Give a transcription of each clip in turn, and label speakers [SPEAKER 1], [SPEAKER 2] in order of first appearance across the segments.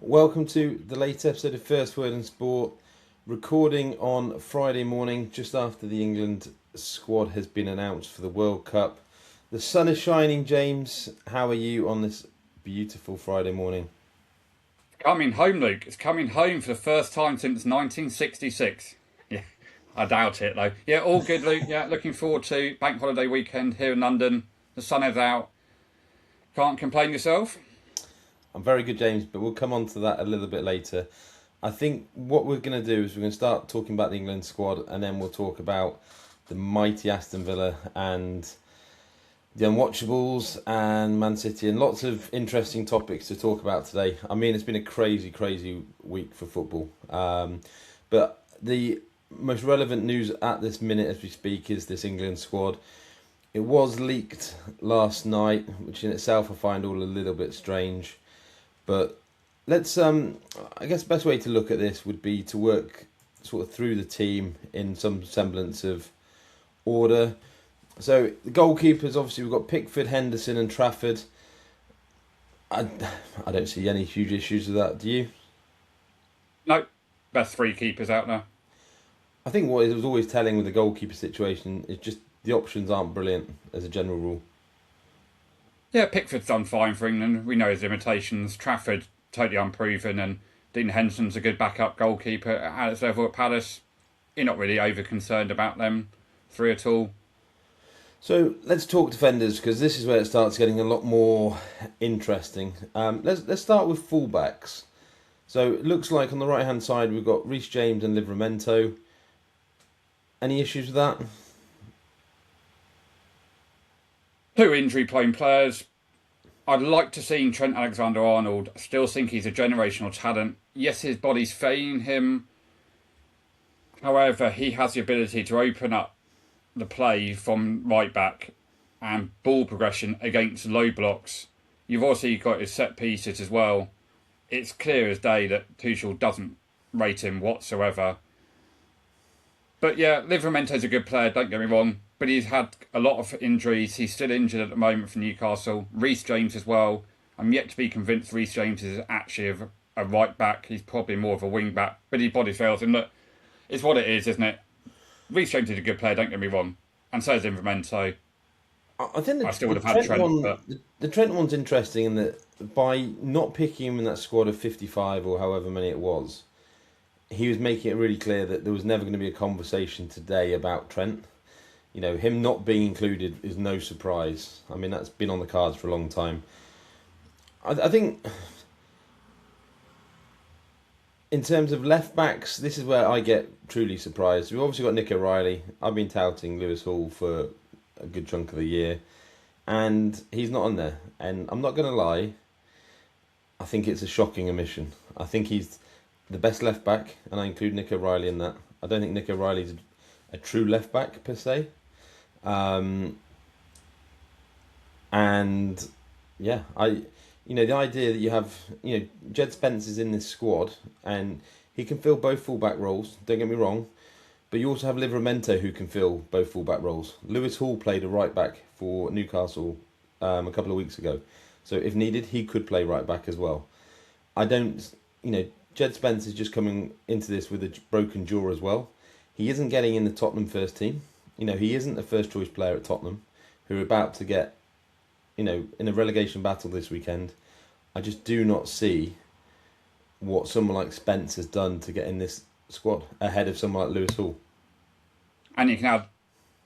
[SPEAKER 1] Welcome to the latest episode of First Word in Sport, recording on Friday morning just after the England squad has been announced for the World Cup. The sun is shining, James. How are you on this beautiful Friday morning?
[SPEAKER 2] Coming home, Luke. It's coming home for the first time since 1966. Yeah, I doubt it, though. Yeah, all good, Luke. Yeah, looking forward to bank holiday weekend here in London. The sun is out. Can't complain yourself.
[SPEAKER 1] I'm very good, James, but we'll come on to that a little bit later. I think what we're going to do is we're going to start talking about the England squad and then we'll talk about the mighty Aston Villa and the Unwatchables and Man City and lots of interesting topics to talk about today. I mean, it's been a crazy, crazy week for football. But the most relevant news at this minute as we speak is this England squad. It was leaked last night, which in itself I find all a little bit strange. But let's, I guess the best way to look at this would be to work sort of through the team in some semblance of order. So the goalkeepers, obviously we've got Pickford, Henderson and Trafford. I don't see any huge issues with that, do you?
[SPEAKER 2] No, best three keepers out there.
[SPEAKER 1] I think what was always telling with the goalkeeper situation is just the options aren't brilliant as a general rule.
[SPEAKER 2] Yeah, Pickford's done fine for England. We know his limitations. Trafford, totally unproven. And Dean Henderson's a good backup goalkeeper at its level at Palace. You're not really over concerned about them three at all.
[SPEAKER 1] So let's talk defenders because this is where it starts getting a lot more interesting. Let's start with fullbacks. So it looks like on the right hand side we've got Reece James and Livramento. Any issues with that?
[SPEAKER 2] Two injury-prone players. I'd like to see Trent Alexander-Arnold. I still think he's a generational talent. Yes, his body's failing him. However, he has the ability to open up the play from right back and ball progression against low blocks. You've also got his set pieces as well. It's clear as day that Tuchel doesn't rate him whatsoever. But yeah, Livramento's a good player, don't get me wrong. But he's had a lot of injuries. He's still injured at the moment for Newcastle. Reece James as well. I'm yet to be convinced Reece James is actually a right back. He's probably more of a wing back. But his body fails him. Look, it's what it is, isn't it? Reece James is a good player, don't get me wrong. And so is Livramento.
[SPEAKER 1] I think
[SPEAKER 2] I still
[SPEAKER 1] the
[SPEAKER 2] would have had
[SPEAKER 1] Trent
[SPEAKER 2] Trent,
[SPEAKER 1] one,
[SPEAKER 2] but
[SPEAKER 1] the Trent one's interesting in that by not picking him in that squad of 55 or however many it was, he was making it really clear that there was never going to be a conversation today about Trent. You know, him not being included is no surprise. I mean, that's been on the cards for a long time. I think in terms of left backs, this is where I get truly surprised. We've obviously got Nick O'Reilly. I've been touting Lewis Hall for a good chunk of the year, and he's not on there. And I'm not going to lie, I think it's a shocking omission. I think he's the best left back, and I include Nick O'Reilly in that. I don't think Nick O'Reilly's a true left back per se. And yeah, the idea that you have, Jed Spence is in this squad and he can fill both fullback roles. Don't get me wrong, but you also have Livramento who can fill both fullback roles. Lewis Hall played a right back for Newcastle a couple of weeks ago, so if needed, he could play right back as well. I don't, Jed Spence is just coming into this with a broken jaw as well. He isn't getting in the Tottenham first team. He isn't a first choice player at Tottenham, who are about to get, in a relegation battle this weekend. I just do not see what someone like Spence has done to get in this squad ahead of someone like Lewis Hall.
[SPEAKER 2] and you can add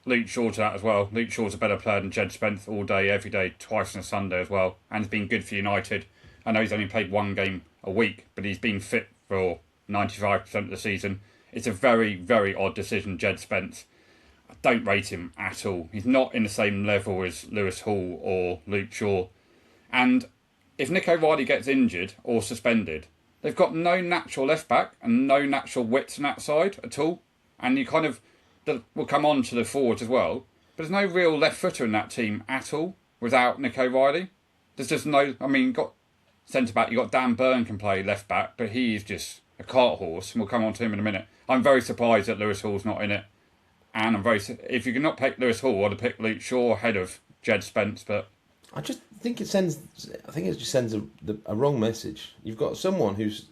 [SPEAKER 2] Luke Shaw to that as well. Luke Shaw's a better player than Jed Spence all day, every day, twice on a Sunday as well, and has been good for United. I know he's only played one game a week, but he's been fit for 95% of the season. It's a very, very odd decision, Jed Spence. I don't rate him at all. He's not in the same level as Lewis Hall or Luke Shaw. And if Nick O'Reilly gets injured or suspended, they've got no natural left back and no natural width on that side at all. And you kind of, we'll come on to the forwards as well, but there's no real left footer in that team at all without Nick O'Reilly. There's just no, you've got centre back, you've got Dan Burn can play left back, but he's just a cart horse, and we'll come on to him in a minute. I'm very surprised that Lewis Hall's not in it. And if you can not pick Lewis Hall, I'd have picked Luke Shaw ahead of Jed Spence, but
[SPEAKER 1] I just think it sends. I think it just sends a wrong message. You've got someone who's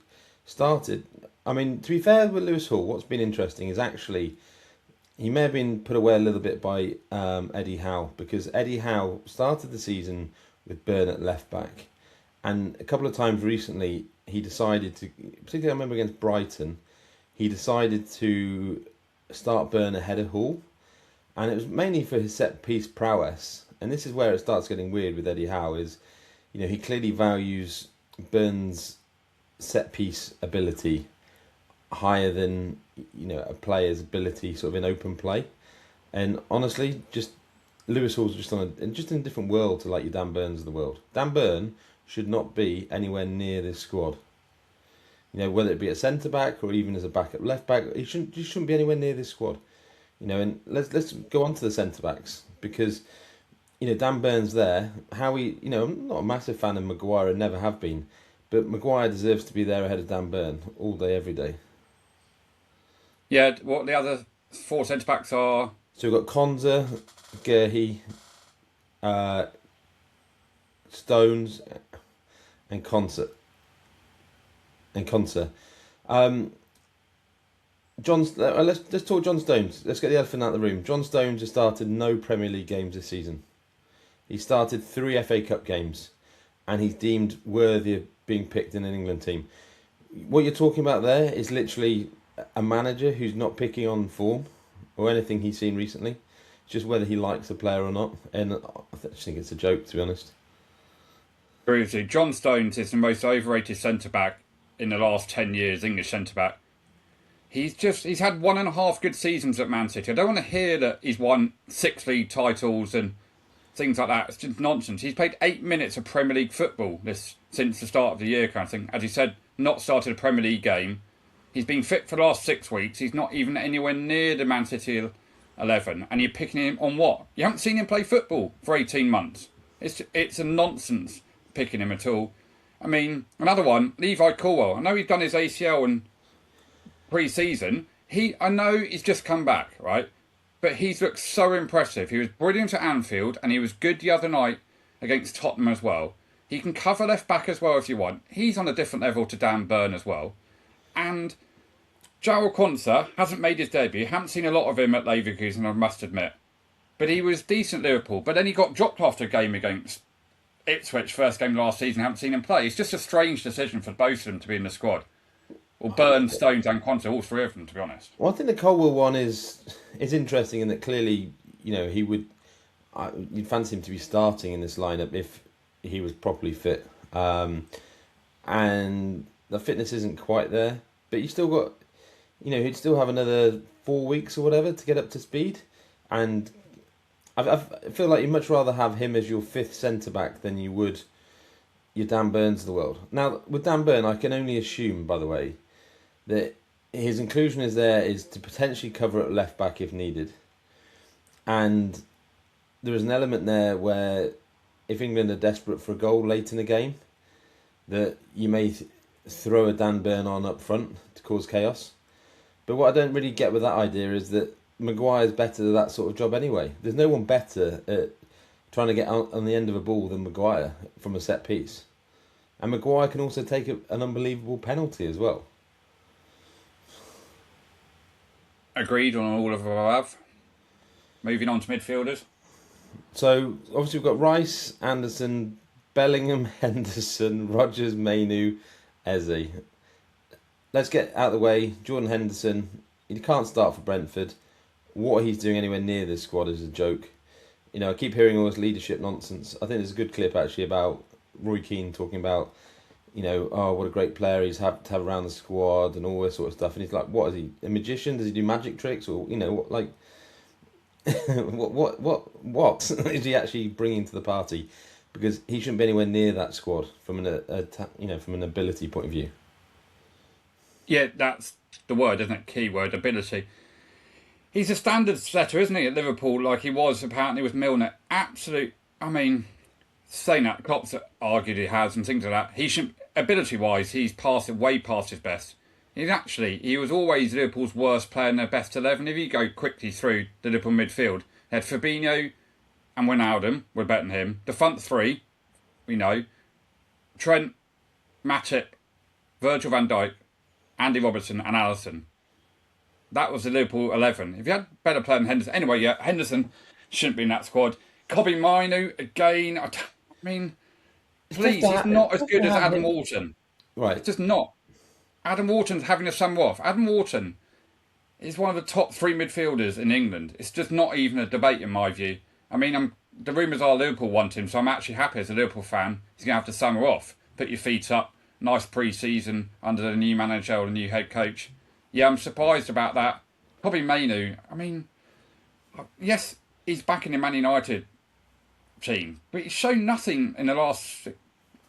[SPEAKER 1] started. I mean, to be fair with Lewis Hall, what's been interesting is actually he may have been put away a little bit by Eddie Howe, because Eddie Howe started the season with Burn at left back, and a couple of times recently he decided to, particularly I remember against Brighton, he decided to start Burn ahead of Hall, and it was mainly for his set piece prowess. And this is where it starts getting weird with Eddie Howe, is, you know, he clearly values Burn's set piece ability higher than, you know, a player's ability sort of in open play. And honestly, just Lewis Hall's just in a different world to like your Dan Burns of the world. Dan Burn should not be anywhere near this squad. You know, whether it be a centre back or even as a backup left back, he shouldn't be anywhere near this squad. You know, and let's go on to the centre backs, because, you know, Dan Burns there, how he, you know, I'm not a massive fan of Maguire and never have been, but Maguire deserves to be there ahead of Dan Burn all day, every day.
[SPEAKER 2] Yeah, what the other 4 centre backs are?
[SPEAKER 1] So we've got Konza, Gerhi, Stones, and Konsa. Let's talk John Stones. Let's get the elephant out of the room. John Stones has started no Premier League games this season. He started 3 FA Cup games, and he's deemed worthy of being picked in an England team. What you're talking about there is literally a manager who's not picking on form or anything he's seen recently. It's just whether he likes a player or not, and I just think it's a joke, to be honest.
[SPEAKER 2] Agree with you. John Stones is the most overrated centre back in the last 10 years, English centre back. He's had 1.5 good seasons at Man City. I don't want to hear that he's won 6 league titles and things like that. It's just nonsense. He's played 8 minutes of Premier League football since the start of the year, kind of thing. As you said, not started a Premier League game. He's been fit for the last 6 weeks. He's not even anywhere near the Man City 11. And you're picking him on what? You haven't seen him play football for 18 months. It's a nonsense picking him at all. I mean, another one, Levi Colwill. I know he's done his ACL and pre-season. I know he's just come back, right? But he's looked so impressive. He was brilliant at Anfield, and he was good the other night against Tottenham as well. He can cover left back as well if you want. He's on a different level to Dan Burn as well. And João Konsa hasn't made his debut. Haven't seen a lot of him at Leverkusen, I must admit. But he was decent at Liverpool. But then he got dropped after a game against Ipswich, first game last season. Haven't seen him play. It's just a strange decision for both of them to be in the squad. Or Burn, Stones and Konsa, all 3 of them, to be honest.
[SPEAKER 1] Well, I think the Colwill one is interesting in that clearly, you know, you'd fancy him to be starting in this lineup if he was properly fit. And the fitness isn't quite there, but you still got, you know, he'd still have another 4 weeks or whatever to get up to speed. And I feel like you'd much rather have him as your 5th centre back than you would your Dan Burns of the world. Now, with Dan Burn, I can only assume, by the way, that his inclusion is to potentially cover at left back if needed. And there is an element there where if England are desperate for a goal late in the game, that you may throw a Dan Burn on up front to cause chaos. But what I don't really get with that idea is that Maguire's better at that sort of job anyway. There's no one better at trying to get on the end of a ball than Maguire from a set piece. And Maguire can also take an unbelievable penalty as well.
[SPEAKER 2] Agreed on all of the above. Moving on to midfielders.
[SPEAKER 1] So, obviously we've got Rice, Anderson, Bellingham, Henderson, Rodgers, Mainu, Eze. Let's get out of the way. Jordan Henderson, he can't start for Brentford. What he's doing anywhere near this squad is a joke. You know, I keep hearing all this leadership nonsense. I think there's a good clip actually about Roy Keane talking about, you know, oh, what a great player he's had to have around the squad and all this sort of stuff. And he's like, what is he, a magician? Does he do magic tricks? Or, you know, what, like, what is he actually bringing to the party? Because he shouldn't be anywhere near that squad from from an ability point of view.
[SPEAKER 2] Yeah, that's the word, isn't it? Key word, ability. He's a standard setter, isn't he, at Liverpool, like he was apparently with Milner. Absolute, I mean, saying that, Klopp's argued he has and things like that. He should, ability-wise, he's way past his best. He was always Liverpool's worst player in their best 11. If you go quickly through the Liverpool midfield, they had Fabinho and Wijnaldum were better than him. The front three, we know, Trent, Matip, Virgil van Dijk, Andy Robertson and Alisson. That was the Liverpool 11. If you had better player than Henderson... Anyway, yeah, Henderson shouldn't be in that squad. Kobe Minu, again, I mean, please, he's not as good as Adam Wharton.
[SPEAKER 1] Right.
[SPEAKER 2] It's just not. Adam Wharton's having a summer off. Adam Wharton is one of the top 3 midfielders in England. It's just not even a debate in my view. I mean, the rumours are Liverpool want him, so I'm actually happy as a Liverpool fan. He's going to have the summer off. Put your feet up. Nice pre-season under the new manager or the new head coach. Yeah, I'm surprised about that. Probably Mainu. I mean, yes, he's back in the Man United team, but he's shown nothing in the last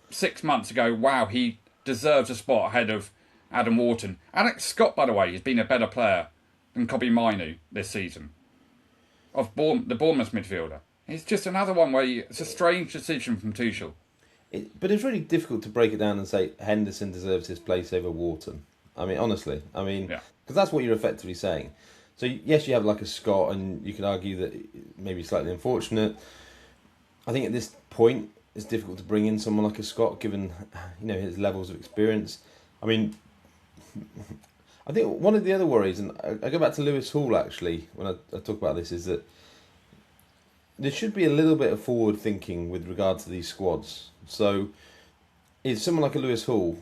[SPEAKER 2] 6 months to go, wow, he deserves a spot ahead of Adam Wharton. Alex Scott, by the way, has been a better player than Kobe Minu this season. Of the Bournemouth midfielder. It's just another one where it's a strange decision from Tuchel.
[SPEAKER 1] But it's really difficult to break it down and say Henderson deserves his place over Wharton. I mean, honestly. I mean, because that's what you're effectively saying. So, yes, you have like a Scott, and you could argue that maybe slightly unfortunate. I think at this point, it's difficult to bring in someone like a Scott, given his levels of experience. I mean, I think one of the other worries, and I go back to Lewis Hall actually when I talk about this, is that there should be a little bit of forward thinking with regard to these squads. So, is someone like a Lewis Hall,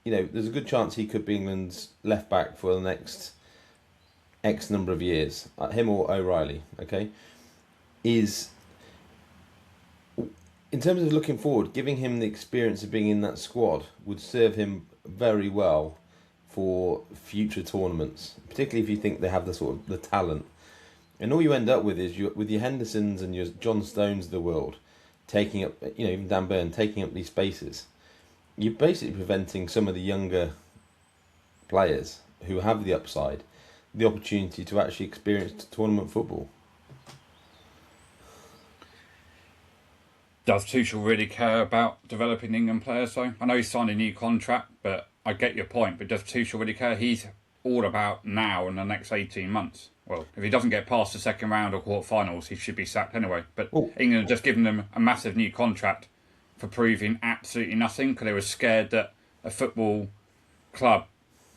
[SPEAKER 1] there's a good chance he could be England's left back for the next X number of years, him or O'Reilly, okay? Is, in terms of looking forward, giving him the experience of being in that squad would serve him very well for future tournaments, particularly if you think they have the talent. And all you end up with is with your Hendersons and your John Stones of the world taking up, even Dan Burn taking up these spaces. You're basically preventing some of the younger players who have the upside the opportunity to actually experience tournament football.
[SPEAKER 2] Does Tuchel really care about developing England players though? I know he's signed a new contract, but I get your point. But does Tuchel really care? He's all about now and the next 18 months. Well, if he doesn't get past the second round or quarterfinals, he should be sacked anyway. But England have just given them a massive new contract for proving absolutely nothing because they were scared that a football club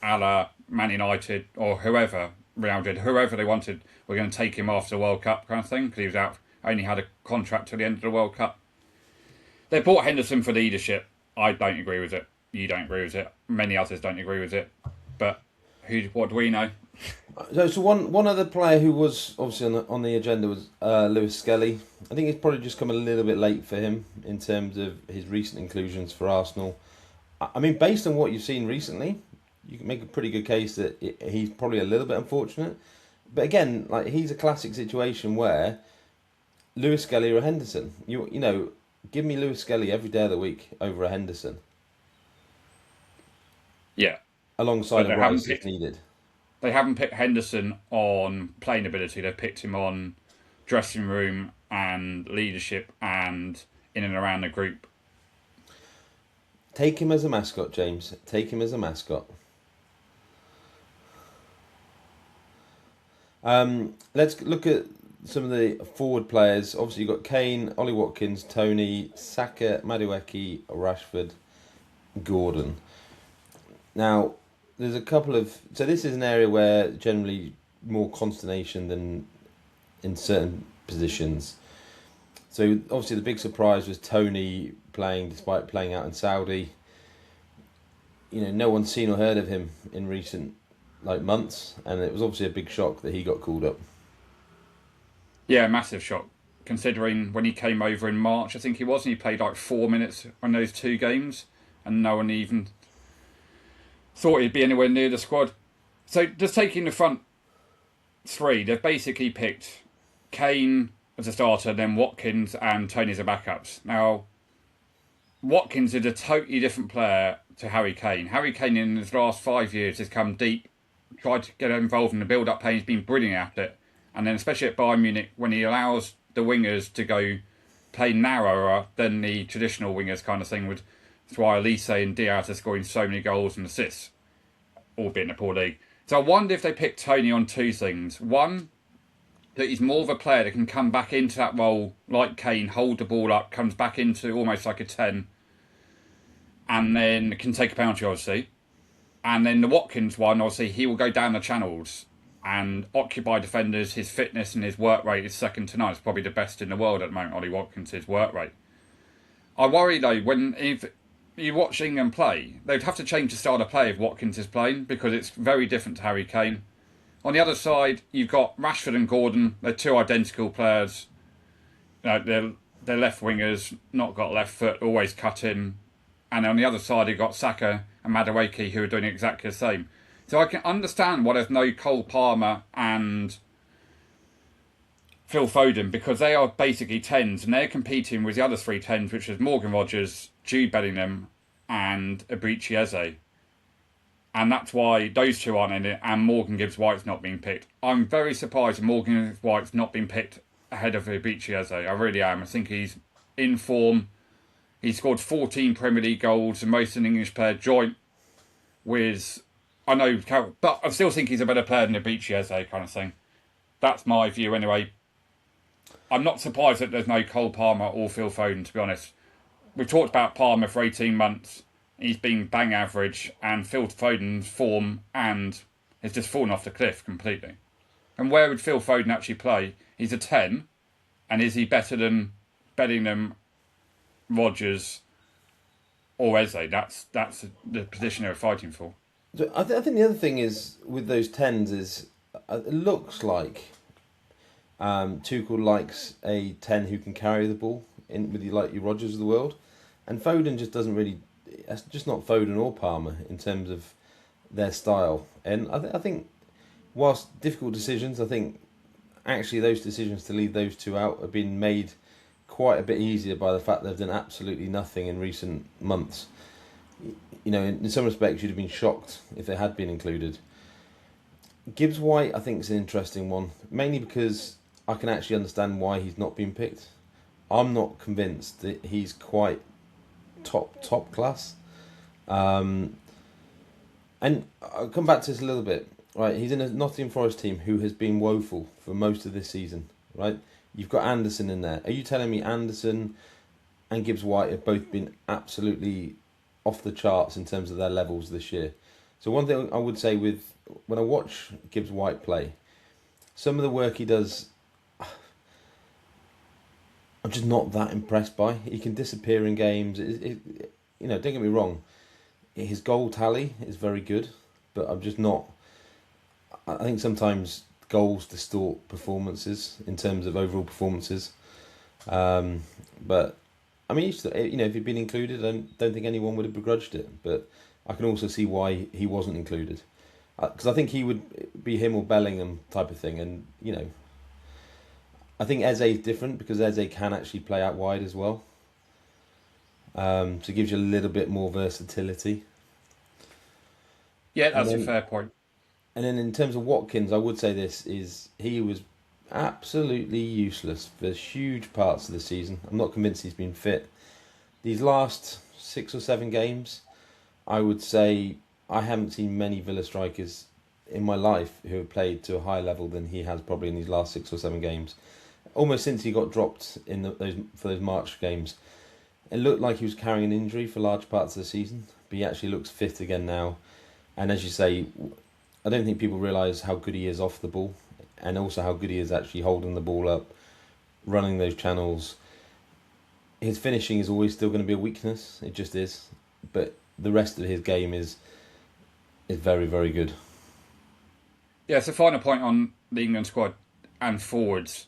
[SPEAKER 2] a la Man United or whoever, Real Madrid, whoever they wanted, were going to take him after the World Cup kind of thing because he was out, only had a contract till the end of the World Cup. They bought Henderson for leadership. I don't agree with it. You don't agree with it. Many others don't agree with it. But what do we know?
[SPEAKER 1] So one other player who was obviously on the agenda was Lewis Skelly. I think it's probably just come a little bit late for him in terms of his recent inclusions for Arsenal. I mean, based on what you've seen recently, you can make a pretty good case that he's probably a little bit unfortunate. But again, like he's a classic situation where Lewis Skelly or Henderson. Give me Lewis Skelly every day of the week over a Henderson.
[SPEAKER 2] Yeah.
[SPEAKER 1] Alongside a Rice if needed.
[SPEAKER 2] They haven't picked Henderson on playing ability. They've picked him on dressing room and leadership and in and around the group.
[SPEAKER 1] Take him as a mascot, James. Take him as a mascot. Let's look at some of the forward players. Obviously, you've got Kane, Ollie Watkins, Tony, Saka, Madueke, Rashford, Gordon. Now, there's a couple of... So this is an area where generally more consternation than in certain positions. So obviously the big surprise was Tony playing despite playing out in Saudi. No one's seen or heard of him in recent months, and it was obviously a big shock that he got called up.
[SPEAKER 2] Yeah, massive shock. Considering when he came over in March, I think he was, and he played 4 minutes on those 2 games, and no one even thought he'd be anywhere near the squad. So just taking the front 3, they've basically picked Kane as a starter, then Watkins and Tony as a backups. Now, Watkins is a totally different player to Harry Kane. Harry Kane in his last 5 years has come deep, tried to get involved in the build-up play, he's been brilliant at it. And then especially at Bayern Munich, when he allows the wingers to go play narrower than the traditional wingers kind of thing, that's why Elise and Diaz are scoring so many goals and assists, albeit in a poor league. So I wonder if they picked Tony on 2 things. One, that he's more of a player that can come back into that role like Kane, hold the ball up, comes back into almost like a 10, and then can take a penalty, obviously. And then the Watkins one, obviously, he will go down the channels and occupy defenders. His fitness and his work rate is second to none. It's probably the best in the world at the moment, Ollie Watkins' work rate. I worry, though, if you watch England play, they'd have to change the style of play if Watkins is playing, because it's very different to Harry Kane. On the other side, you've got Rashford and Gordon. They're two identical players. They're left wingers, not got left foot, always cut in. And on the other side, you've got Saka and Madueke, who are doing exactly the same. So I can understand why there's no Cole Palmer and Phil Foden, because they are basically 10s, and they're competing with the other 3 10s, which is Morgan Rogers, Jude Bellingham, and Eberechi Eze. And that's why those two aren't in it, and Morgan Gibbs-White's not being picked. I'm very surprised Morgan Gibbs-White's not been picked ahead of Eberechi Eze. I really am. I think he's in form. He scored 14 Premier League goals, the most an English player, joint with... I know, but I still think he's a better player than Eberechi Eze, kind of thing. That's my view anyway. I'm not surprised that there's no Cole Palmer or Phil Foden, to be honest. We've talked about Palmer for 18 months. He's been bang average, and Phil Foden's form and has just fallen off the cliff completely. And where would Phil Foden actually play? He's a 10, and is he better than Bellingham, Rodgers, or Eze? That's the position they're fighting for.
[SPEAKER 1] So I think the other thing is with those 10s is it looks like Tuchel likes a 10 who can carry the ball in with like your Rodgers of the world, and Foden just doesn't really. It's just not Foden or Palmer in terms of their style. And I think whilst difficult decisions, I think actually those decisions to leave those two out have been made quite a bit easier by the fact they've done absolutely nothing in recent months. You know, in some respects, you'd have been shocked if they had been included. Gibbs-White, I think, is an interesting one, mainly because I can actually understand why he's not been picked. I'm not convinced that he's quite top class. And I'll come back to this a little bit. Right, he's in a Nottingham Forest team who has been woeful for most of this season. Right, you've got Anderson in there. Are you telling me Anderson and Gibbs-White have both been absolutely off the charts in terms of their levels this year? So one thing I would say with when I watch Gibbs-White play, some of the work he does, I'm just not that impressed by. He can disappear in games. Don't get me wrong, his goal tally is very good, but I'm just not. I think sometimes goals distort performances in terms of overall performances. But I mean, if he'd been included, I don't think anyone would have begrudged it. But I can also see why he wasn't included, because I think he would be him or Bellingham type of thing, and I think Eze is different because Eze can actually play out wide as well. So it gives you a little bit more versatility.
[SPEAKER 2] Yeah, that's a fair point.
[SPEAKER 1] And then in terms of Watkins, I would say he was absolutely useless for huge parts of the season. I'm not convinced he's been fit. These last 6 or 7 games, I would say I haven't seen many Villa strikers in my life who have played to a higher level than he has probably in these last 6 or 7 games. Almost since he got dropped in those March games. It looked like he was carrying an injury for large parts of the season, but he actually looks fit again now. And as you say, I don't think people realise how good he is off the ball, and also how good he is actually holding the ball up, running those channels. His finishing is always still going to be a weakness, it just is. But the rest of his game is very, very good.
[SPEAKER 2] Yeah, so final point on the England squad and forwards.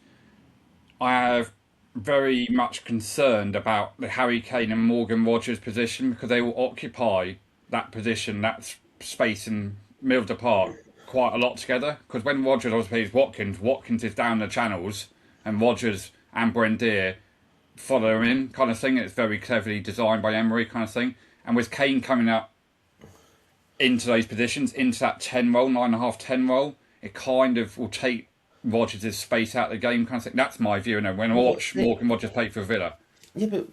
[SPEAKER 2] I have very much concerned about the Harry Kane and Morgan Rogers position, because they will occupy that position, that space in middle of the park quite a lot together. Because when Rogers obviously plays Watkins is down the channels, and Rogers and Buendia follow him in, kind of thing. It's very cleverly designed by Emery, kind of thing. And with Kane coming up into those positions, into that 10 role, 9.5, 10 role, it kind of will take Rodgers' space out of the game, kind of thing. That's my view. When I watch Morgan Rogers play for Villa.
[SPEAKER 1] Yeah, but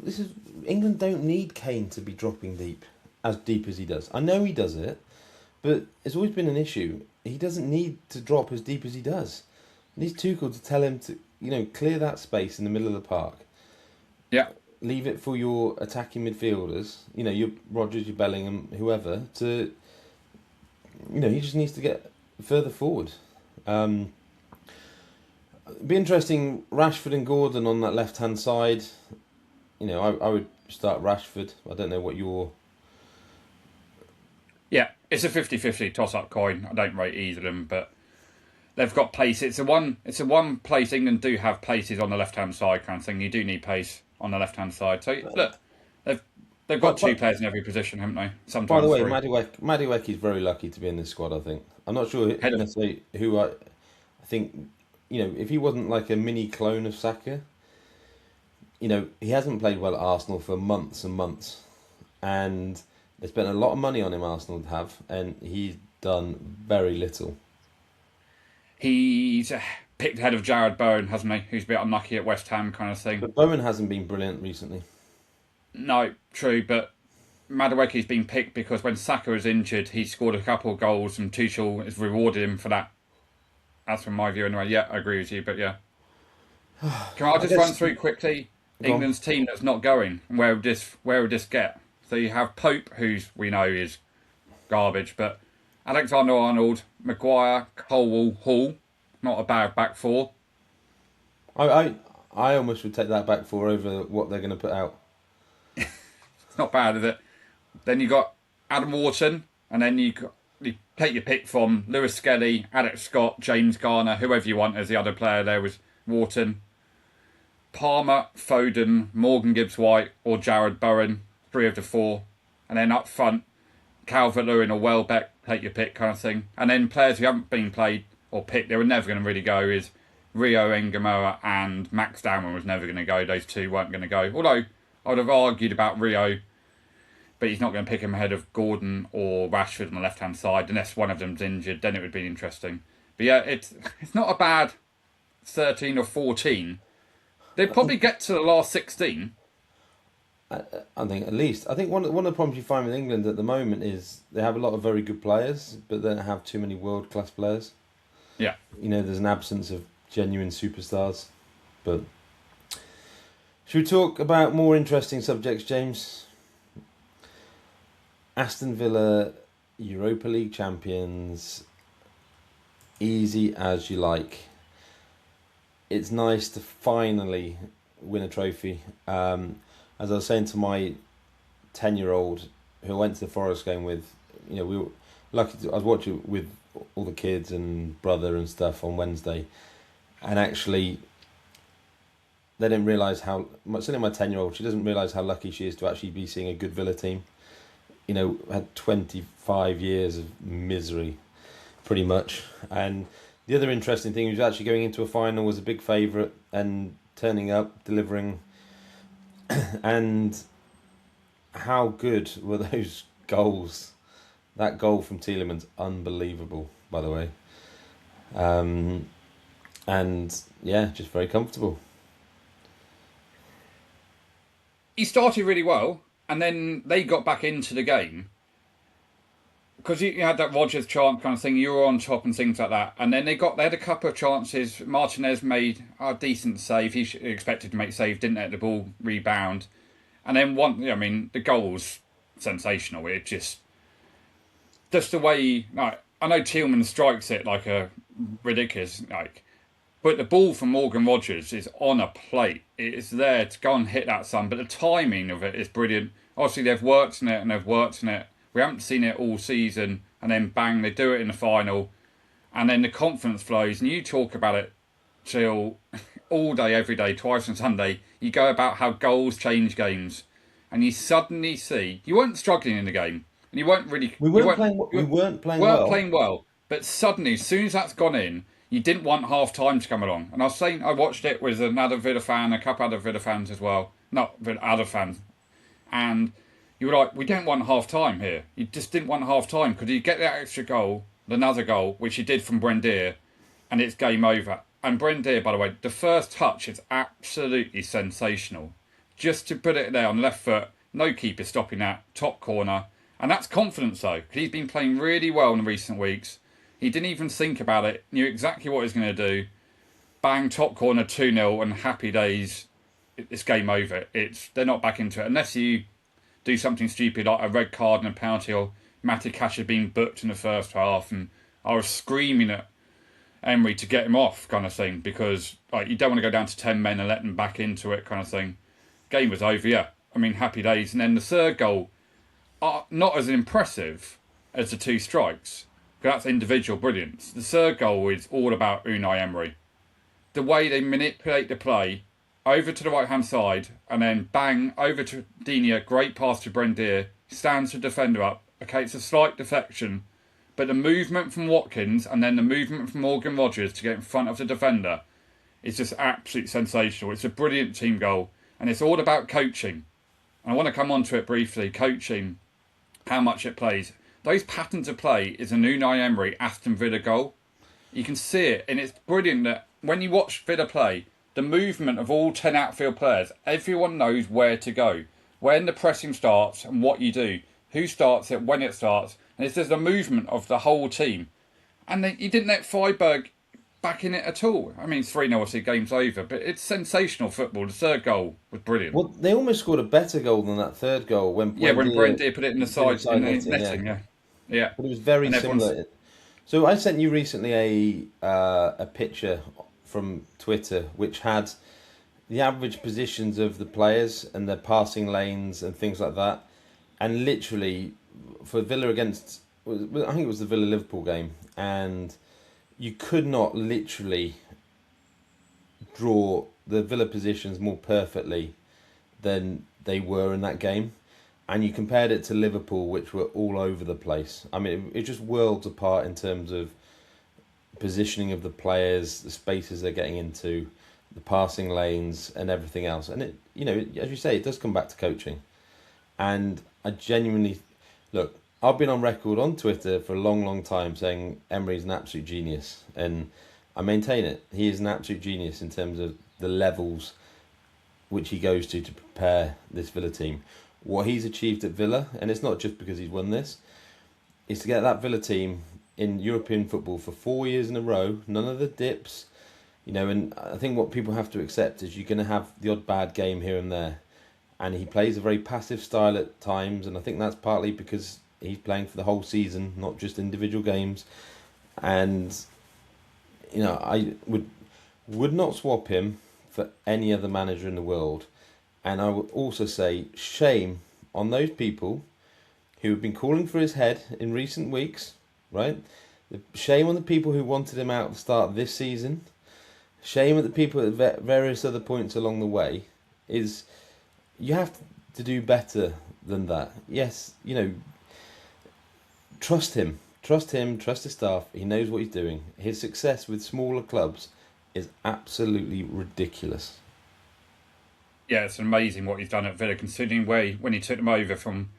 [SPEAKER 1] England don't need Kane to be dropping as deep as he does. I know he does it, but it's always been an issue. He doesn't need to drop as deep as he does. Needs Tuchel to tell him to, clear that space in the middle of the park.
[SPEAKER 2] Yeah.
[SPEAKER 1] Leave it for your attacking midfielders, your Rodgers, your Bellingham, whoever, to, he just needs to get further forward. It'd be interesting, Rashford and Gordon on that left-hand side. I would start Rashford. I don't know what your...
[SPEAKER 2] Yeah, it's a 50-50 toss-up coin. I don't rate either of them, but they've got pace. It's a one place England do have places on the left-hand side kind of thing. You do need pace on the left-hand side. So, look, they've got two players in every position, haven't they? Sometimes
[SPEAKER 1] by the way,
[SPEAKER 2] three.
[SPEAKER 1] Madueke's very lucky to be in this squad, I think. I'm not sure necessarily who I think, if he wasn't like a mini clone of Saka, he hasn't played well at Arsenal for months and months. And they spent a lot of money on him, Arsenal have, and he's done very little.
[SPEAKER 2] He's picked ahead of Jared Bowen, hasn't he? Who's a bit unlucky at West Ham kind of thing.
[SPEAKER 1] But Bowen hasn't been brilliant recently.
[SPEAKER 2] No, true, but Madueke's been picked because when Saka was injured, he scored a couple of goals and Tuchel has rewarded him for that. That's from my view anyway. Yeah, I agree with you, but yeah. Can I just run through quickly England's team that's not going? Where would this get? So you have Pope, who we know is garbage, but Alexander-Arnold, Maguire, Colwell, Hall, not a bad back four.
[SPEAKER 1] I almost would take that back four over what they're going to put out.
[SPEAKER 2] It's not bad, is it? Then you got Adam Wharton, and then you take your pick from Lewis Skelly, Alex Scott, James Garner, whoever you want as the other player. There was Wharton, Palmer, Foden, Morgan Gibbs-White, or Jared Bowen, 3 of the 4. And then up front, Calvert-Lewin or Welbeck, take your pick kind of thing. And then players who haven't been played or picked, they were never going to really go, is Rio Ngamoa and Max Dowman was never going to go. Those two weren't going to go. Although I would have argued about Rio, but he's not going to pick him ahead of Gordon or Rashford on the left-hand side. Unless one of them's injured, then it would be interesting. But yeah, it's not a bad 13 or 14. They'd probably get to the last 16.
[SPEAKER 1] I think at least. I think one of the problems you find with England at the moment is they have a lot of very good players, but they don't have too many world-class players.
[SPEAKER 2] Yeah.
[SPEAKER 1] There's an absence of genuine superstars. But should we talk about more interesting subjects, James? Aston Villa, Europa League champions, easy as you like. It's nice to finally win a trophy. As I was saying to my 10-year-old who I went to the Forest game with, we were lucky. I was watching with all the kids and brother and stuff on Wednesday, and actually, they didn't realise how. Certainly, my 10-year-old, she doesn't realise how lucky she is to actually be seeing a good Villa team. Had 25 years of misery, pretty much. And the other interesting thing was actually going into a final, was a big favourite and turning up, delivering. And how good were those goals? That goal from Tielemans, unbelievable, by the way. And yeah, just very comfortable.
[SPEAKER 2] He started really well, and then they got back into the game. Because you had that Rodgers chant kind of thing, you were on top and things like that. And then they had a couple of chances. Martinez made a decent save. He expected to make save, didn't let the ball rebound. And then the goal's sensational. It just the way, I know Tielemans strikes it like a ridiculous, but the ball from Morgan Rodgers is on a plate. It's there to go and hit that sun, but the timing of it is brilliant. Obviously, they've worked on it. We haven't seen it all season, and then bang, they do it in the final, and then the confidence flows. And you talk about it till all day, every day, twice on Sunday. You go about how goals change games, and you suddenly see you weren't struggling in the game, and you weren't really.
[SPEAKER 1] We weren't playing
[SPEAKER 2] well. But suddenly, as soon as that's gone in, you didn't want half time to come along. And I was saying, I watched it with another Villa fan, a couple other Villa fans as well, not other fans, and you were like, we don't want half time here. You just didn't want half time because you get that extra goal, another goal, which you did from Buendia, and it's game over. And Buendia, by the way, the first touch is absolutely sensational. Just to put it there on the left foot, no keeper stopping that, top corner. And that's confidence though, because he's been playing really well in recent weeks. He didn't even think about it, knew exactly what he was going to do. bang, top corner, 2-0, and happy days. It's game over. They're not back into it unless you do something stupid like a red card and a penalty, or Matty Cash had been booked in the first half, and I was screaming at Emery to get him off, kind of thing, because like you don't want to go down to 10 men and let them back into it, kind of thing. Game was over, yeah. I mean, happy days. And then the third goal, not as impressive as the two strikes, because that's individual brilliance. The third goal is all about Unai Emery. The way they manipulate the play over to the right-hand side, and then bang, over to Digne, great pass to Brendier, stands the defender up. Okay, it's a slight deflection, but the movement from Watkins and then the movement from Morgan Rogers to get in front of the defender is just absolutely sensational. It's a brilliant team goal, and it's all about coaching. And I want to come on to it briefly, coaching, how much it plays. Those patterns of play is an Unai Emery Aston Villa goal. You can see it, and it's brilliant that when you watch Villa play, the movement of all 10 outfield players, everyone knows where to go, when the pressing starts and what you do, who starts it, when it starts, and it's just the movement of the whole team. And he didn't let Freiburg back in it at all. I mean, it's 3-0, obviously, game's over, but it's sensational football. The third goal was brilliant.
[SPEAKER 1] Well, they almost scored a better goal than that third goal when
[SPEAKER 2] Brendier put it in the side netting, yeah.
[SPEAKER 1] But it was very similar. So I sent you recently a picture from Twitter which had the average positions of the players and their passing lanes and things like that, and literally for Villa against, I think it was the Villa Liverpool game, and you could not literally draw the Villa positions more perfectly than they were in that game. And you compared it to Liverpool, which were all over the place. I mean, it's just worlds apart in terms of positioning of the players, the spaces they're getting into, the passing lanes, and everything else. And it, as you say, it does come back to coaching. And I genuinely look. I've been on record on Twitter for a long, long time saying Emery's an absolute genius, and I maintain it. He is an absolute genius in terms of the levels which he goes to prepare this Villa team. What he's achieved at Villa, and it's not just because he's won this, is to get that Villa team in European football for 4 years in a row, none of the dips, and I think what people have to accept is you're going to have the odd bad game here and there, and he plays a very passive style at times, and I think that's partly because he's playing for the whole season, not just individual games, and I would not swap him for any other manager in the world. And I would also say shame on those people who have been calling for his head in recent weeks, right? Shame on the people who wanted him out at the start of this season. Shame at the people at various other points along the way. Is you have to do better than that. Yes, trust him. Trust his staff. He knows what he's doing. His success with smaller clubs is absolutely ridiculous.
[SPEAKER 2] Yeah, it's amazing what he's done at Villa, considering when he took them over from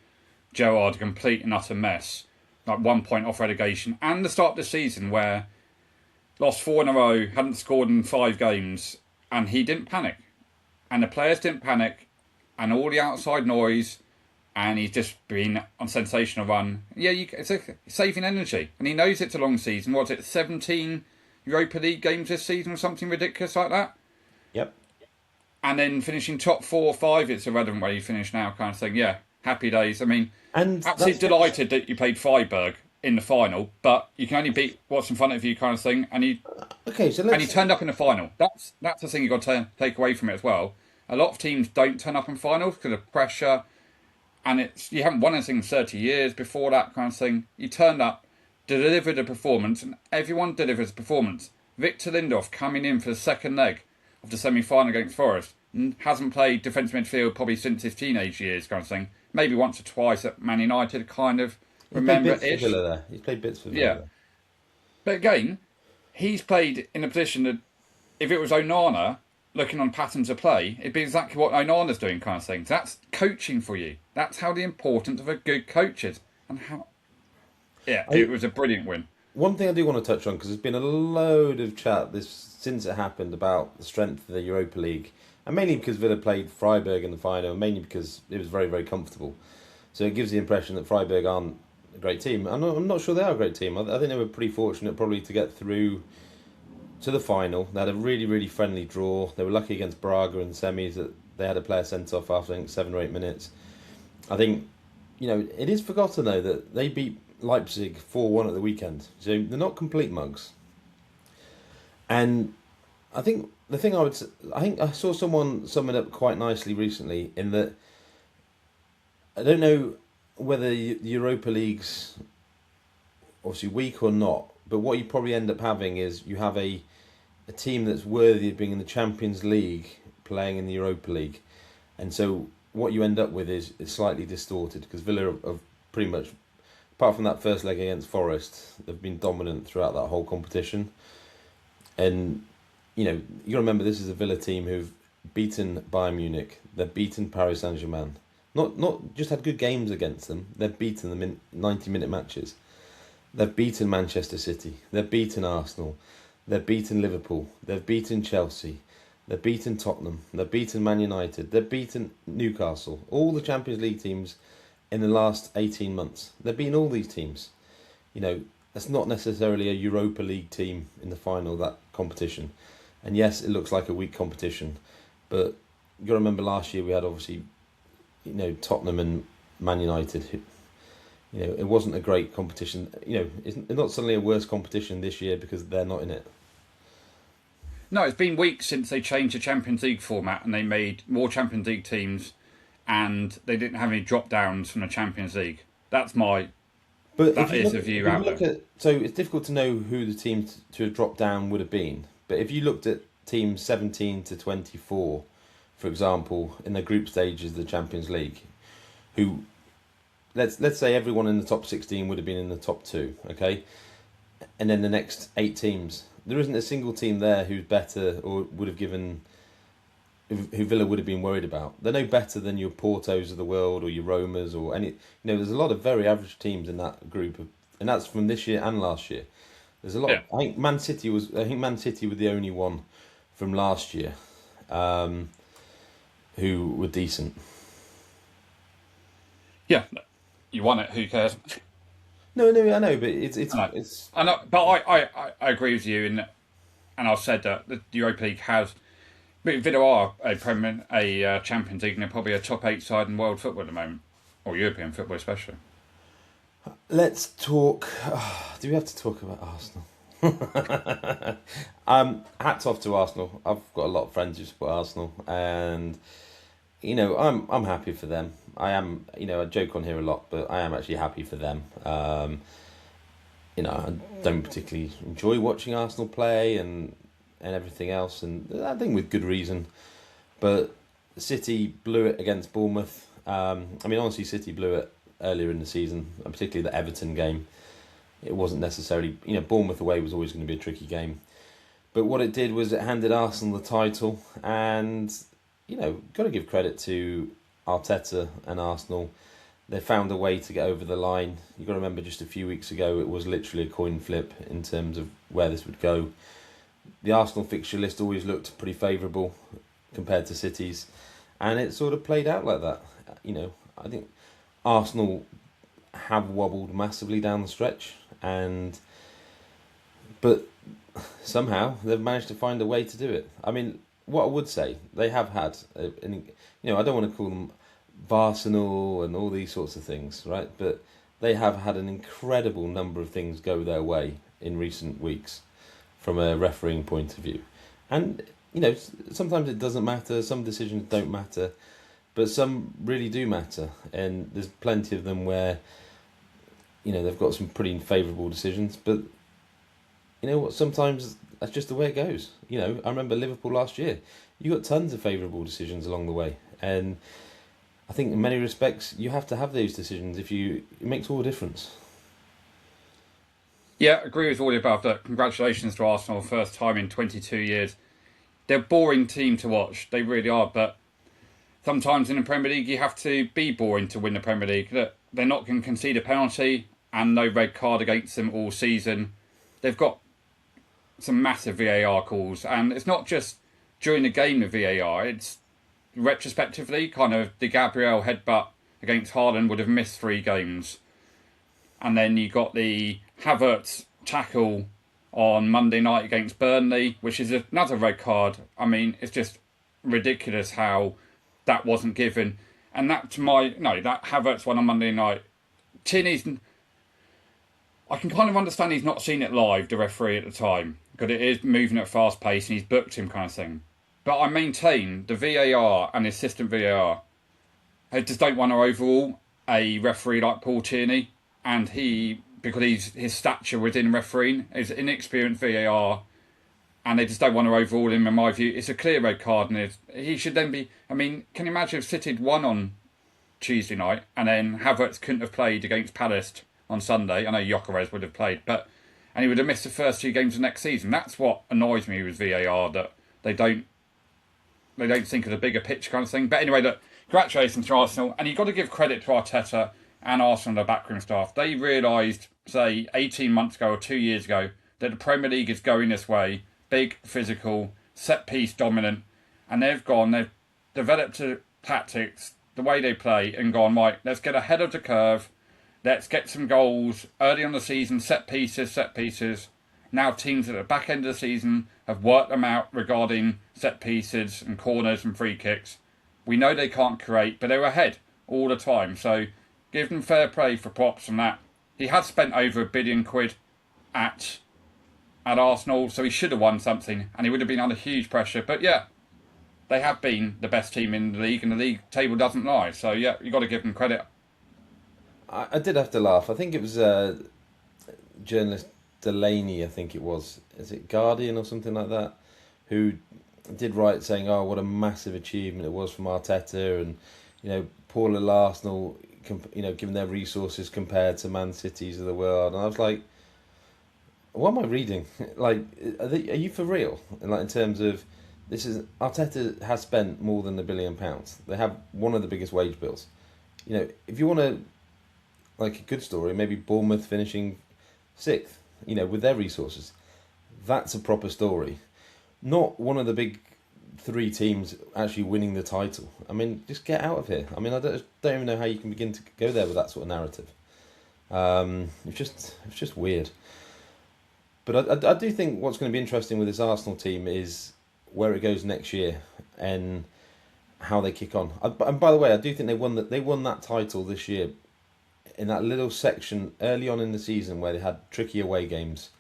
[SPEAKER 2] Gerrard, a complete and utter mess, like 1 point off relegation, and the start of the season where lost 4 in a row, hadn't scored in 5 games, and he didn't panic. And the players didn't panic, and all the outside noise, and he's just been on sensational run. Yeah, it's saving energy, and he knows it's a long season. Was it 17 Europa League games this season or something ridiculous like that?
[SPEAKER 1] Yep.
[SPEAKER 2] And then finishing top 4 or 5, it's irrelevant where you finish now, kind of thing. Yeah, happy days. I mean, and absolutely delighted that you played Freiburg in the final, but you can only beat what's in front of you, kind of thing. And he turned up in the final. That's the thing you've got to take away from it as well. A lot of teams don't turn up in finals because of pressure, and you haven't won anything in 30 years before that, kind of thing. You turned up, delivered a performance, and everyone delivers a performance. Victor Lindelof coming in for the second leg of the semi-final against Forest, hasn't played defensive midfield probably since his teenage years, kind of thing. Maybe once or twice at Man United, kind of remember-ish.
[SPEAKER 1] He's played bits for Villa.
[SPEAKER 2] Yeah. But again, he's played in a position that if it was Onana looking on patterns of play, it'd be exactly what Onana's doing, kind of thing. So that's coaching for you. That's how the importance of a good coach is. And how... Yeah, it was a brilliant win.
[SPEAKER 1] One thing I do want to touch on, because there's been a load of chat since it happened about the strength of the Europa League, and mainly because Villa played Freiburg in the final, and mainly because it was very, very comfortable. So it gives the impression that Freiburg aren't a great team. I'm not sure they are a great team. I think they were pretty fortunate probably to get through to the final. They had a really, really friendly draw. They were lucky against Braga in the semis that they had a player sent off after, I think, 7 or 8 minutes. I think, it is forgotten, though, that they beat Leipzig 4-1 at the weekend. So they're not complete mugs. And I think I think I saw someone sum it up quite nicely recently in that I don't know whether the Europa League's obviously weak or not, but what you probably end up having is you have a team that's worthy of being in the Champions League playing in the Europa League. And so what you end up with is slightly distorted because Villa have pretty much, apart from that first leg against Forest, they've been dominant throughout that whole competition. And, you got to remember this is a Villa team who've beaten Bayern Munich, they've beaten Paris Saint-Germain. Not just had good games against them, they've beaten them in 90-minute matches. They've beaten Manchester City, they've beaten Arsenal, they've beaten Liverpool, they've beaten Chelsea, they've beaten Tottenham, they've beaten Man United, they've beaten Newcastle, all the Champions League teams in the last 18 months. They've beaten all these teams. That's not necessarily a Europa League team in the final of that competition. And yes, it looks like a weak competition, but you got to remember last year we had obviously, Tottenham and Man United. It wasn't a great competition. It's not suddenly a worse competition this year because they're not in it.
[SPEAKER 2] No, it's been weeks since they changed the Champions League format and they made more Champions League teams, and they didn't have any drop downs from the Champions League. That's my.
[SPEAKER 1] But
[SPEAKER 2] that is the view out there.
[SPEAKER 1] So it's difficult to know who the teams to have dropped down would have been. But if you looked at teams 17 to 24, for example, in the group stages of the Champions League, who let's say everyone in the top 16 would have been in the top 2, okay? And then the next 8 teams, there isn't a single team there who's better or would have given who Villa would have been worried about. They're no better than your Portos of the world or your Romas or any. There's a lot of very average teams in that group, and that's from this year and last year. There's a lot.
[SPEAKER 2] Yeah.
[SPEAKER 1] I think Man City were the only one from last year who were decent.
[SPEAKER 2] Yeah, you won it. Who cares?
[SPEAKER 1] No, I know, but it's.
[SPEAKER 2] I know, but I agree with you, and I've said that the Europa League has. But Villa are a Champions League, and they're probably a top 8 side in world football at the moment, or European football especially.
[SPEAKER 1] Let's talk. Do we have to talk about Arsenal? Hats off to Arsenal. I've got a lot of friends who support Arsenal, and I'm happy for them. I am. I joke on here a lot, but I am actually happy for them. I don't particularly enjoy watching Arsenal play and everything else, and I think with good reason. But City blew it against Bournemouth. Honestly, City blew it earlier in the season, and particularly the Everton game. It wasn't necessarily, Bournemouth away was always going to be a tricky game. But what it did was it handed Arsenal the title, and, got to give credit to Arteta and Arsenal. They found a way to get over the line. You've got to remember just a few weeks ago, it was literally a coin flip in terms of where this would go. The Arsenal fixture list always looked pretty favourable compared to City's, and it sort of played out like that. I think Arsenal have wobbled massively down the stretch, but somehow they've managed to find a way to do it. What I would say, they have had, I don't want to call them Arsenal and all these sorts of things, right? But they have had an incredible number of things go their way in recent weeks from a refereeing point of view. And, sometimes it doesn't matter, some decisions don't matter, but some really do matter. And there's plenty of them where, they've got some pretty favourable decisions, but sometimes that's just the way it goes. I remember Liverpool last year, you got tons of favourable decisions along the way. And I think in many respects, you have to have those decisions it makes all the difference.
[SPEAKER 2] Yeah, agree with all the above. That congratulations to Arsenal, first time in 22 years. They're a boring team to watch, they really are, but sometimes in the Premier League you have to be boring to win the Premier League. They're not going to concede a penalty and no red card against them all season. They've got some massive VAR calls, and it's not just during the game of VAR, it's retrospectively, kind of the Gabriel headbutt against Haaland would have missed 3 games. And then you got the Havertz tackle on Monday night against Burnley, which is another red card. I mean, it's just ridiculous how that wasn't given. And that Havertz one on Monday night. Tierney's, I can kind of understand he's not seen it live, the referee at the time, because it is moving at fast pace and he's booked him kind of thing. But I maintain the VAR and assistant VAR just don't want to overrule a referee like Paul Tierney, and because his stature within refereeing is inexperienced VAR, and they just don't want to overrule him. In my view, it's a clear red card, and he should then be. I mean, can you imagine if City had won on Tuesday night, and then Havertz couldn't have played against Palace on Sunday? I know Gyökeres would have played, and he would have missed the first 2 games of next season. That's what annoys me with VAR, that they don't think of the bigger picture kind of thing. But anyway, look, congratulations to Arsenal, and you've got to give credit to Arteta and Arsenal, the backroom staff. They realised, say, 18 months ago or 2 years ago, that the Premier League is going this way, big, physical, set-piece dominant, and they've developed tactics, the way they play, and gone, right, let's get ahead of the curve, let's get some goals early on the season, set pieces. Now teams at the back end of the season have worked them out regarding set pieces and corners and free kicks. We know they can't create, but they're ahead all the time. So give them fair play for props on that. He had spent over £1 billion at Arsenal, so he should have won something, and he would have been under huge pressure. But yeah, they have been the best team in the league, and the league table doesn't lie. So yeah, you've got to give them credit.
[SPEAKER 1] I did have to laugh. I think it was journalist Delaney, I think it was. Is it Guardian or something like that? Who did write saying, "Oh, what a massive achievement it was from Arteta," and poor little Arsenal, given their resources compared to Man City's of the world. And I was like, what am I reading? Like, are you for real? And like, in terms of Arteta has spent more than £1 billion. They have one of the biggest wage bills. If you want to, like, a good story, maybe Bournemouth finishing 6th, with their resources. That's a proper story. Not one of the big 3 teams actually winning the title. I mean, just get out of here. I mean, I don't even know how you can begin to go there with that sort of narrative. It's just weird. But I do think what's going to be interesting with this Arsenal team is where it goes next year and how they kick on. And by the way, I do think they won that title this year in that little section early on in the season where they had tricky away games.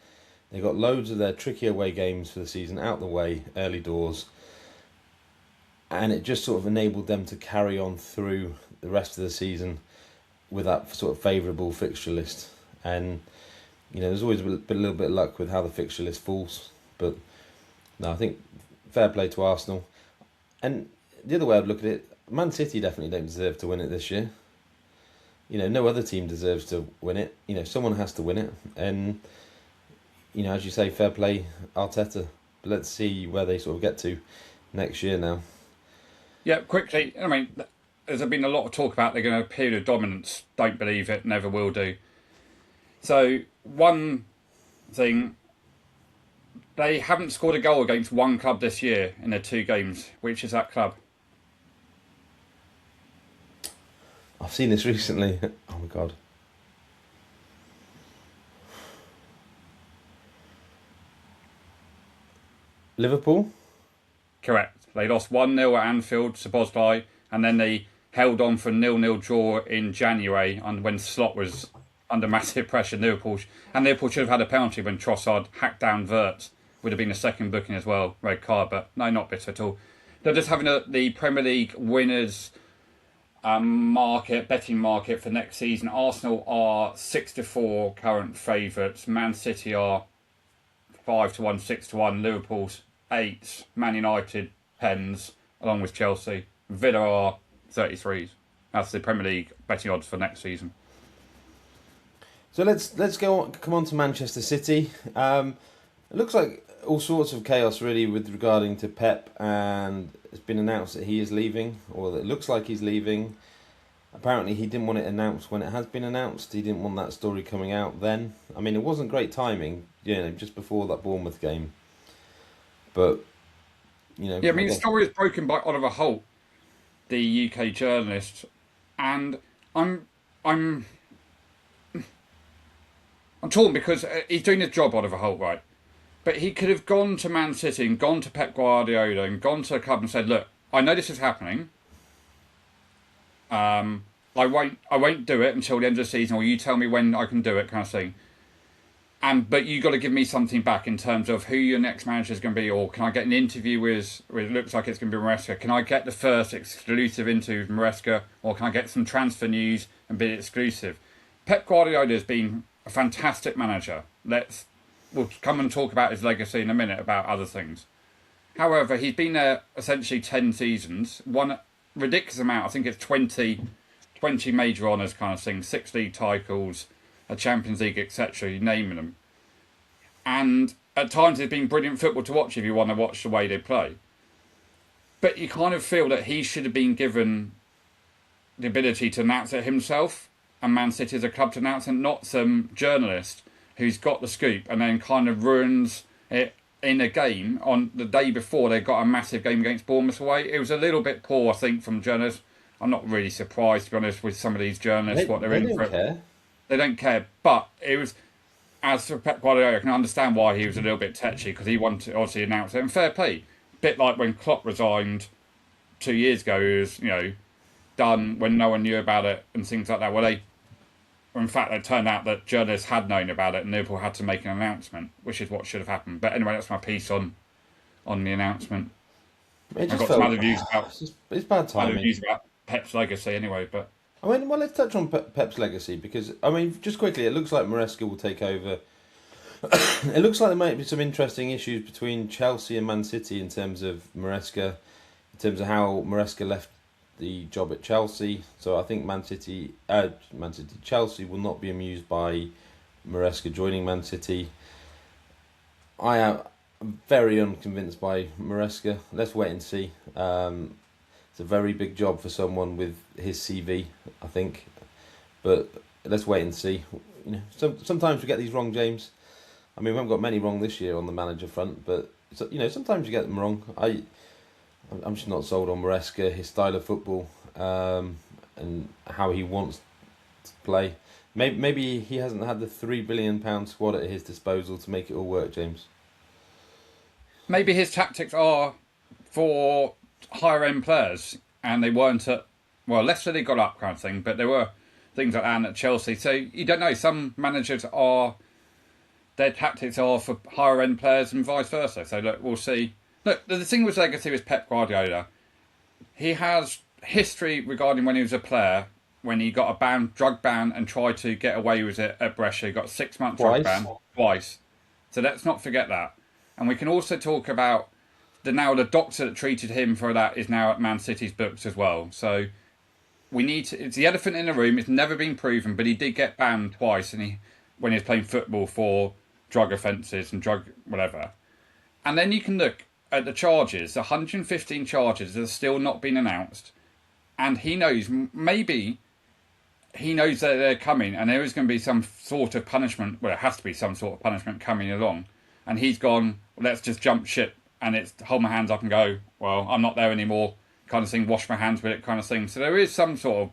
[SPEAKER 1] They got loads of their tricky away games for the season out the way, early doors. And it just sort of enabled them to carry on through the rest of the season with that sort of favourable fixture list. And, there's always a little bit of luck with how the fixture list falls. But, no, I think fair play to Arsenal. And the other way I'd look at it, Man City definitely don't deserve to win it this year. No other team deserves to win it. Someone has to win it. And, as you say, fair play, Arteta. But let's see where they sort of get to next year now.
[SPEAKER 2] Yeah, quickly, I mean, there's been a lot of talk about they're going to have a period of dominance. Don't believe it, never will do. So, one thing, they haven't scored a goal against one club this year in their 2 games. Which is that club?
[SPEAKER 1] I've seen this recently. Oh my God. Liverpool?
[SPEAKER 2] Correct. They lost 1-0 at Anfield, Szoboszlai, and then they held on for a 0-0 draw in January when Slot was under massive pressure. Liverpool should have had a penalty when Trossard hacked down Wirtz. Would have been a second booking as well, red card, but no, not bitter at all. They're just having the Premier League winners betting market for next season. Arsenal are 6-4 current favourites. Man City are 5-1, 6-1. Liverpool's 8. Man United pens along with Chelsea. Villa are 33s. That's the Premier League betting odds for next season.
[SPEAKER 1] So let's come on to Manchester City. It looks like all sorts of chaos really with regarding to Pep, and it's been announced that he is leaving, or that it looks like he's leaving. Apparently he didn't want it announced when it has been announced. He didn't want that story coming out then. I mean, it wasn't great timing, just before that Bournemouth game. But, Yeah, I mean, the story is broken by Oliver Holt, the UK journalist, and I'm torn because he's doing his job, Oliver Holt, right?
[SPEAKER 2] But he could have gone to Man City and gone to Pep Guardiola and gone to a club and said, "Look, I know this is happening. I won't do it until the end of the season, or you tell me when I can do it," kind of thing. But you got to give me something back in terms of who your next manager is going to be, or can I get an interview with it looks like it's going to be Maresca? Can I get the first exclusive interview with Maresca, or can I get some transfer news and be exclusive? Pep Guardiola has been a fantastic manager. We'll come and talk about his legacy in a minute about other things. However, he's been there essentially 10 seasons, won a ridiculous amount. I think it's 20 major honours kind of thing, 6 league titles, a Champions League, etc. You name them. And at times it's been brilliant football to watch if you want to watch the way they play. But you kind of feel that he should have been given the ability to announce it himself, and Man City as a club to announce it, not some journalist who's got the scoop and then kind of ruins it in a game on the day before they got a massive game against Bournemouth away. It was a little bit poor, I think, from journalists. I'm not really surprised, to be honest, with some of these journalists, what they're in for. They don't care. But it was, as for Pep Guardiola, I can understand why he was a little bit tetchy, because he wanted to obviously announce it. And fair play. A bit like when Klopp resigned 2 years ago, it was, done when no one knew about it and things like that. Well, in fact, it turned out that journalists had known about it and Liverpool had to make an announcement, which is what should have happened. But anyway, that's my piece on the announcement. I've got some other views about
[SPEAKER 1] it's bad timing.
[SPEAKER 2] Other views about Pep's legacy anyway, but
[SPEAKER 1] let's touch on Pep's legacy, because just quickly, it looks like Maresca will take over. It looks like there might be some interesting issues between Chelsea and Man City in terms of Maresca, in terms of how Maresca left the job at Chelsea. So I think Chelsea will not be amused by Maresca joining Man City. I am very unconvinced by Maresca. Let's wait and see. It's a very big job for someone with his CV, I think. But let's wait and see. Sometimes we get these wrong, James. We haven't got many wrong this year on the manager front, but sometimes you get them wrong. I'm just not sold on Maresca, his style of football, and how he wants to play. Maybe he hasn't had the £3 billion squad at his disposal to make it all work, James.
[SPEAKER 2] Maybe his tactics are for higher end players, and they weren't at, Leicester they got up kind of thing, but there were things like that at Chelsea. So you don't know. Some managers their tactics are for higher end players and vice versa. So look, we'll see. Look, the thing with legacy was Pep Guardiola. He has history regarding when he was a player, when he got a drug ban and tried to get away with it at Brescia. He got a 6-month drug ban twice. So let's not forget that. And we can also talk about the doctor that treated him for that is now at Man City's books as well. So it's the elephant in the room. It's never been proven, but he did get banned twice, and when he was playing football for drug offences and drug whatever. And then you can look at the charges, the 115 charges that have still not been announced, and he knows that they're coming, and there is going to be some sort of punishment. Well, there has to be some sort of punishment coming along, and he's gone, let's just jump ship, and it's hold my hands up and go, well, I'm not there anymore, kind of thing, wash my hands with it kind of thing. So there is some sort of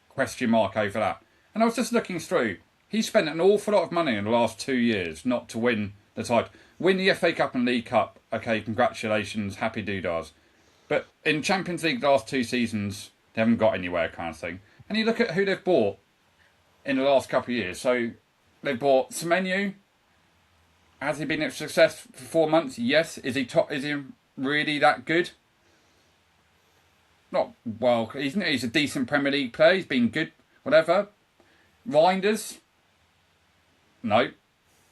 [SPEAKER 2] question mark over that. And I was just looking through, he spent an awful lot of money in the last 2 years not to win the title. Win the FA Cup and League Cup, okay, congratulations, happy doodahs. But in Champions League the last 2 seasons, they haven't got anywhere kind of thing. And you look at who they've bought in the last couple of years. So they've bought Semenyo. Has he been a success for 4 months? Yes. Is he really that good? Not well. He's a decent Premier League player. He's been good, whatever. Reinders? No.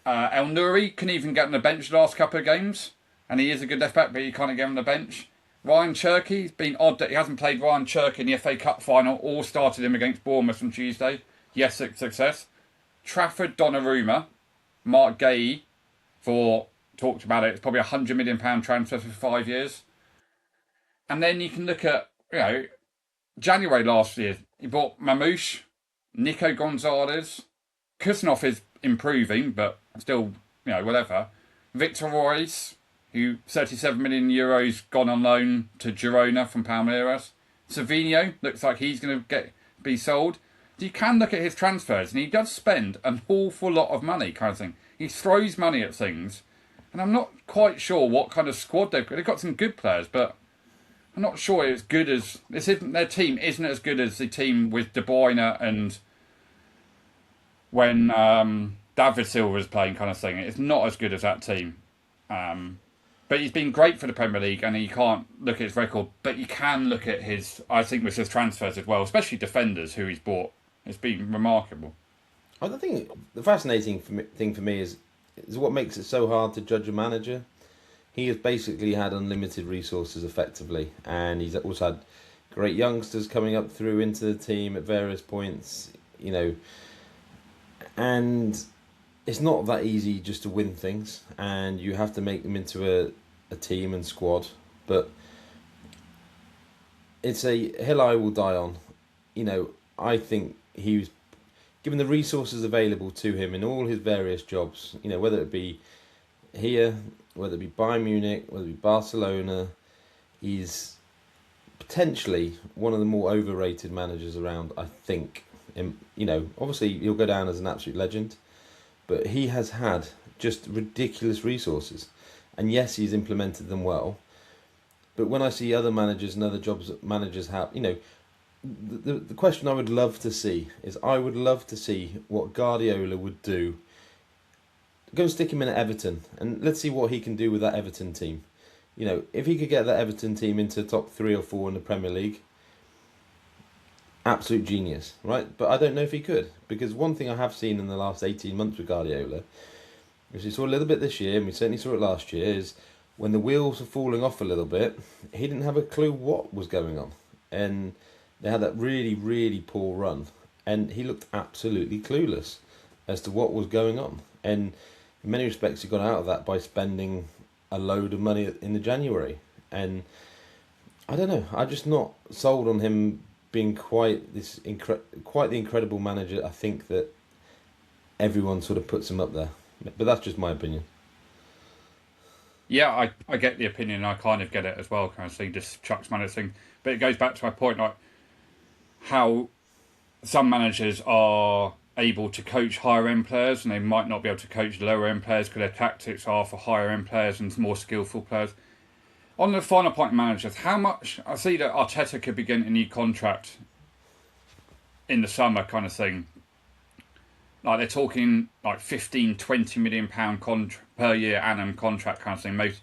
[SPEAKER 2] El Nouri couldn't even get on the bench the last couple of games, and he is a good left back, but you can't get on the bench. Ryan Cherky, it's been odd that he hasn't played Ryan Cherky in the FA Cup final or started him against Bournemouth on Tuesday. Yes, success. Trafford, Donnarumma, Mark Gay talked about it. It's probably £100 million transfer for 5 years. And then you can look at January last year. He bought Mamouche, Nico Gonzalez. Kuznov is improving, but still, whatever. Victor Royce, who €37 million gone on loan to Girona from Palmeiras. Savinho looks like he's going to be sold. So you can look at his transfers, and he does spend an awful lot of money, kind of thing. He throws money at things, And I'm not quite sure what kind of squad they've got. They've got some good players, but I'm not sure it's good as their team isn't as good as the team with De Bruyne and when David Silva is playing, kind of thing. It's not as good as that team. But he's been great for the Premier League, and you can't look at his record, but you can look at I think, with his transfers as well, especially defenders who he's bought. It's been remarkable.
[SPEAKER 1] I think the fascinating thing for me is what makes it so hard to judge a manager. He has basically had unlimited resources effectively, and he's also had great youngsters coming up through into the team at various points, and it's not that easy just to win things, and you have to make them into a team and squad, but it's a hill I will die on. I think he was given the resources available to him in all his various jobs, whether it be here, whether it be Bayern Munich, whether it be Barcelona. He's potentially one of the more overrated managers around, I think. Obviously he'll go down as an absolute legend, but he has had just ridiculous resources. And yes, he's implemented them well. But when I see other managers and other jobs that managers have, the question I would love to see is, I would love to see what Guardiola would do. Go and stick him in at Everton, and let's see what he can do with that Everton team. If he could get that Everton team into top 3 or 4 in the Premier League, absolute genius, right? But I don't know if he could, because one thing I have seen in the last 18 months with Guardiola, which we saw a little bit this year, and we certainly saw it last year, is when the wheels were falling off a little bit, he didn't have a clue what was going on. And they had that really, really poor run, and he looked absolutely clueless as to what was going on. And in many respects, he got out of that by spending a load of money in the January. And I don't know, I'm just not sold on him being quite the incredible manager. I think that everyone sort of puts him up there, but that's just my opinion.
[SPEAKER 2] Yeah, I get the opinion. I kind of get it as well. Kind of thing, just chucks managers thing. But it goes back to my point, like how some managers are able to coach higher end players, and they might not be able to coach lower end players because their tactics are for higher end players and more skillful players. On the final point, managers, how much I see that Arteta could be getting a new contract in the summer, kind of thing. Like they're talking like 15, 20 million pound per year annum contract kind of thing. Most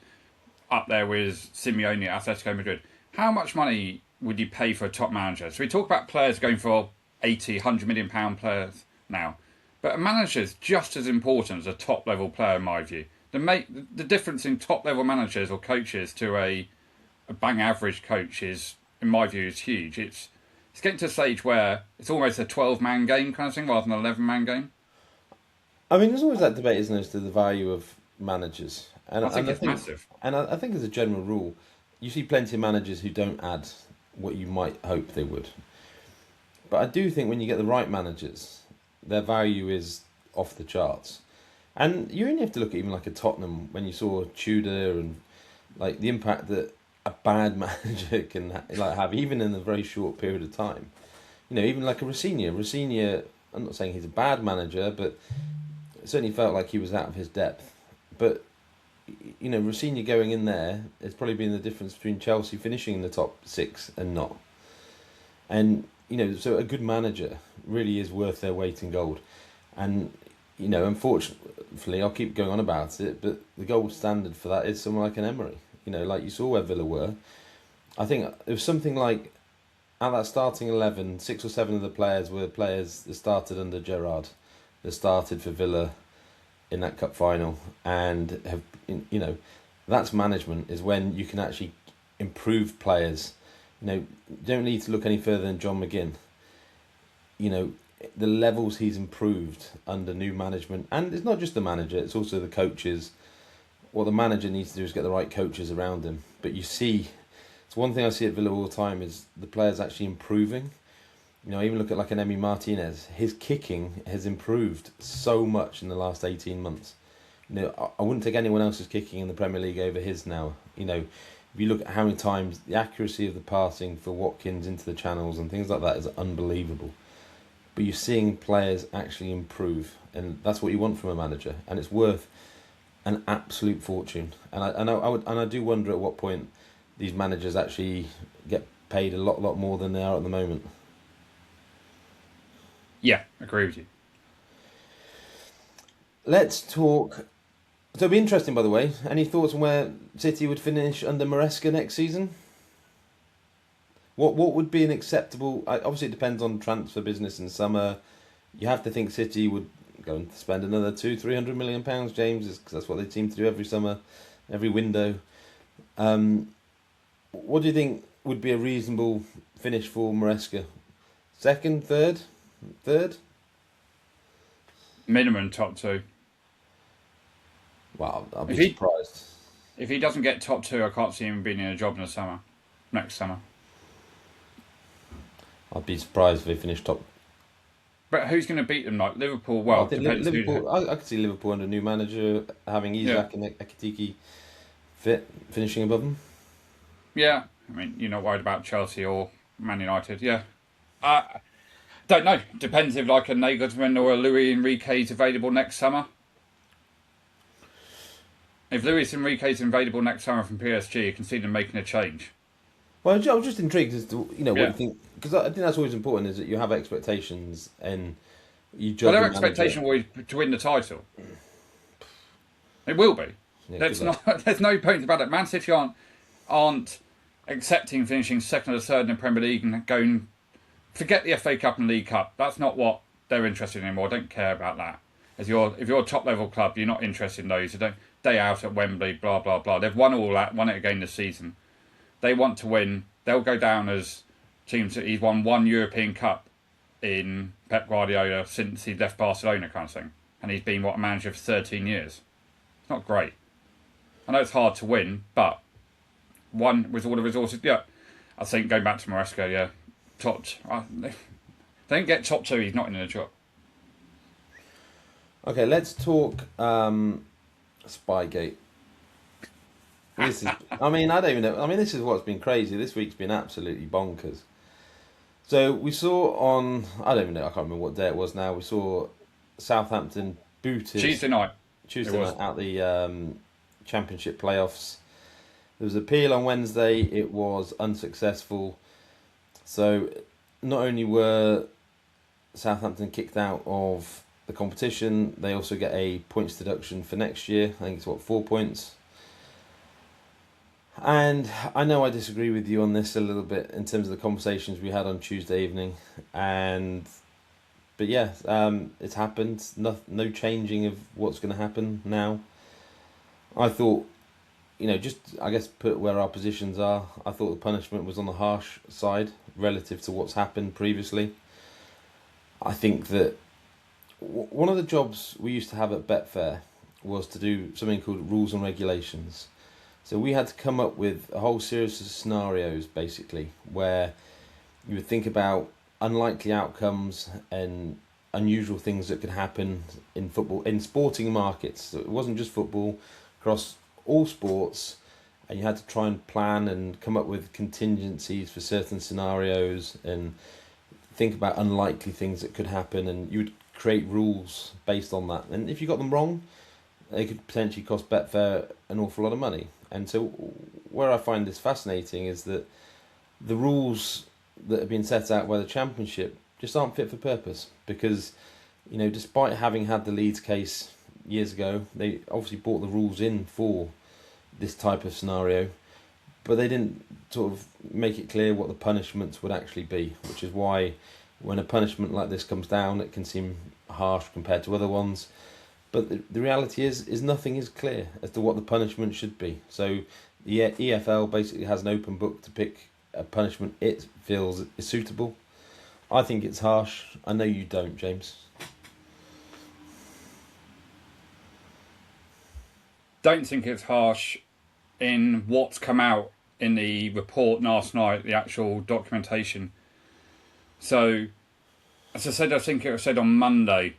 [SPEAKER 2] up there with Simeone at Atletico Madrid. How much money would you pay for a top manager? So we talk about players going for 80, 100 million pound players now, but a manager is just as important as a top level player in my view. The difference in top level managers or coaches to a bang average coach is, in my view, is huge. It's getting to a stage where it's almost a 12-man game kind of thing rather than an 11-man game.
[SPEAKER 1] I mean, there's always that debate, isn't there, as to the value of managers. And
[SPEAKER 2] I think it's massive.
[SPEAKER 1] And I think as a general rule, you see plenty of managers who don't add what you might hope they would. But I do think when you get the right managers, their value is off the charts. And you only have to look at even like a Tottenham when you saw Tudor and like the impact that a bad manager can have even in a very short period of time. Even like a Rosenior, I'm not saying he's a bad manager, but it certainly felt like he was out of his depth. But Rosenior going in there has probably been the difference between Chelsea finishing in the top 6 and not. And so a good manager really is worth their weight in gold. And unfortunately, I'll keep going on about it, but the gold standard for that is someone like an Emery. Like you saw where Villa were. I think it was something like at that starting 11, 6 or 7 of the players were players that started under Gerrard, that started for Villa in that cup final, and have that's management. Is when you can actually improve players. You don't need to look any further than John McGinn. The levels he's improved under new management, and it's not just the manager; it's also the coaches. What the manager needs to do is get the right coaches around him. But you see, it's one thing I see at Villa all the time is the players actually improving. Even look at like an Emi Martinez. His kicking has improved so much in the last 18 months. I wouldn't take anyone else's kicking in the Premier League over his now. If you look at how many times the accuracy of the passing for Watkins into the channels and things like that is unbelievable. But you're seeing players actually improve, and that's what you want from a manager. And it's worth an absolute fortune, and I do wonder at what point these managers actually get paid a lot more than they are at the moment.
[SPEAKER 2] Yeah, agree with you.
[SPEAKER 1] Let's talk. So it'll be interesting, by the way. Any thoughts on where City would finish under Maresca next season? What would be an acceptable? Obviously, it depends on transfer business in summer. You have to think City would go and spend another £200-300 million, James, because that's what they seem to do every summer, every window. What do you think would be a reasonable finish for Maresca? Second, third?
[SPEAKER 2] Minimum top 2.
[SPEAKER 1] Wow, I'll be
[SPEAKER 2] If he-
[SPEAKER 1] surprised.
[SPEAKER 2] If he doesn't get top 2, I can't see him being in a job in the summer. Next summer.
[SPEAKER 1] I'd be surprised if they finish top.
[SPEAKER 2] But who's going to beat them? Like Liverpool? Well,
[SPEAKER 1] I think
[SPEAKER 2] depends who-
[SPEAKER 1] Liverpool. I could see Liverpool under new manager having Isak and Ekitike fit, finishing above them.
[SPEAKER 2] Yeah, I mean, you're not worried about Chelsea or Man United. Yeah, don't know. Depends if like a Nagelsmann or a Luis Enrique is available next summer. If Luis Enrique is available next summer from PSG, you can see them making a change.
[SPEAKER 1] Well, I was just intrigued as to what
[SPEAKER 2] Yeah.
[SPEAKER 1] you think, because I think that's always important, is that you have expectations and you judge.
[SPEAKER 2] But their
[SPEAKER 1] a manager.
[SPEAKER 2] expectation will be to win the title. It will be.
[SPEAKER 1] Yeah,
[SPEAKER 2] There's
[SPEAKER 1] good luck.
[SPEAKER 2] there's no point about it. Man City aren't accepting finishing second or third in the Premier League and going. Forget the FA Cup and League Cup. That's not what they're interested in anymore. Don't care about that. If you're a top level club, you're not interested in those. You don't day out at Wembley, blah blah blah. They've won all that, won it again this season. They want to win. They'll go down as teams that he's won one European Cup in Pep Guardiola since he left Barcelona, kind of thing. And he's been a manager for 13 years. It's not great. I know it's hard to win, but one with all the resources. Yeah, I think going back to Maresca, yeah, they don't get top 2. He's not in a job.
[SPEAKER 1] Okay, let's talk Spygate. This is. I mean, I don't even know. I mean, this is what's been crazy. This week's been absolutely bonkers. So we saw on. I don't even know. I can't remember what day it was now. We saw Southampton booted
[SPEAKER 2] Tuesday night.
[SPEAKER 1] night out the Championship playoffs. There was an appeal on Wednesday. It was unsuccessful. So not only were Southampton kicked out of the competition, they also get a points deduction for next year. I think it's 4 points. And I know I disagree with you on this a little bit in terms of the conversations we had on Tuesday evening. But yeah, it's happened. No changing of what's going to happen now. I thought, just I guess put where our positions are. I thought the punishment was on the harsh side relative to what's happened previously. I think that one of the jobs we used to have at Betfair was to do something called rules and regulations. So we had to come up with a whole series of scenarios, basically, where you would think about unlikely outcomes and unusual things that could happen in football, in sporting markets. So it wasn't just football, across all sports, and you had to try and plan and come up with contingencies for certain scenarios and think about unlikely things that could happen, and you would create rules based on that. And if you got them wrong, they could potentially cost Betfair an awful lot of money. And so where I find this fascinating is that the rules that have been set out by the Championship just aren't fit for purpose, because despite having had the Leeds case years ago, they obviously brought the rules in for this type of scenario, but they didn't sort of make it clear what the punishments would actually be, which is why when a punishment like this comes down, it can seem harsh compared to other ones. But the reality is nothing is clear as to what the punishment should be. So the EFL basically has an open book to pick a punishment it feels is suitable. I think it's harsh. I know you don't, James.
[SPEAKER 2] Don't think it's harsh in what's come out in the report last night, the actual documentation. So, as I said, I think it was said on Monday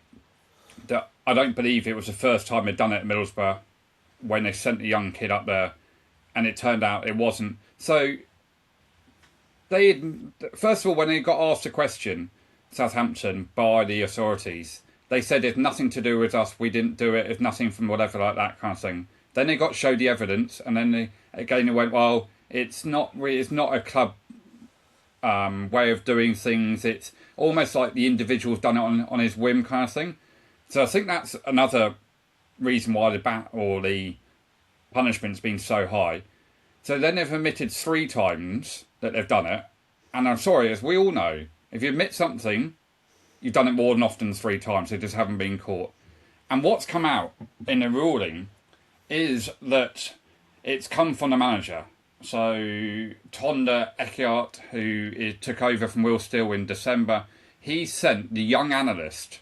[SPEAKER 2] that I don't believe it was the first time they'd done it at Middlesbrough when they sent the young kid up there, and it turned out it wasn't. So, first of all, when they got asked a question, Southampton, by the authorities, They said it's nothing to do with us. We didn't do it. It's nothing from whatever, like that kind of thing. Then they got showed the evidence, and then they went, well, it's not a club way of doing things. It's almost like the individual's done it on his whim, kind of thing. So I think that's another reason why the punishment's been so high. So then they've admitted 3 times that they've done it, and I'm sorry, as we all know, if you admit something, you've done it more than often 3 times. They just haven't been caught. And what's come out in the ruling is that it's come from the manager. So Tonda Eckert, who took over from Will Steele in December, he sent the young analyst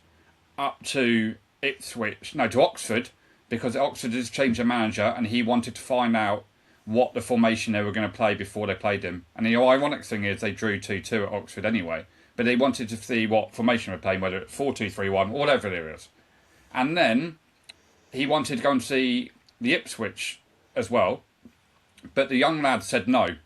[SPEAKER 2] up to Oxford, because Oxford has changed their manager, and he wanted to find out what the formation they were going to play before they played him. And the ironic thing is they drew 2-2 at Oxford anyway, but they wanted to see what formation we're playing, whether it's 4-2-3-1, whatever it is. And then he wanted to go and see the Ipswich as well, but the young lad said no.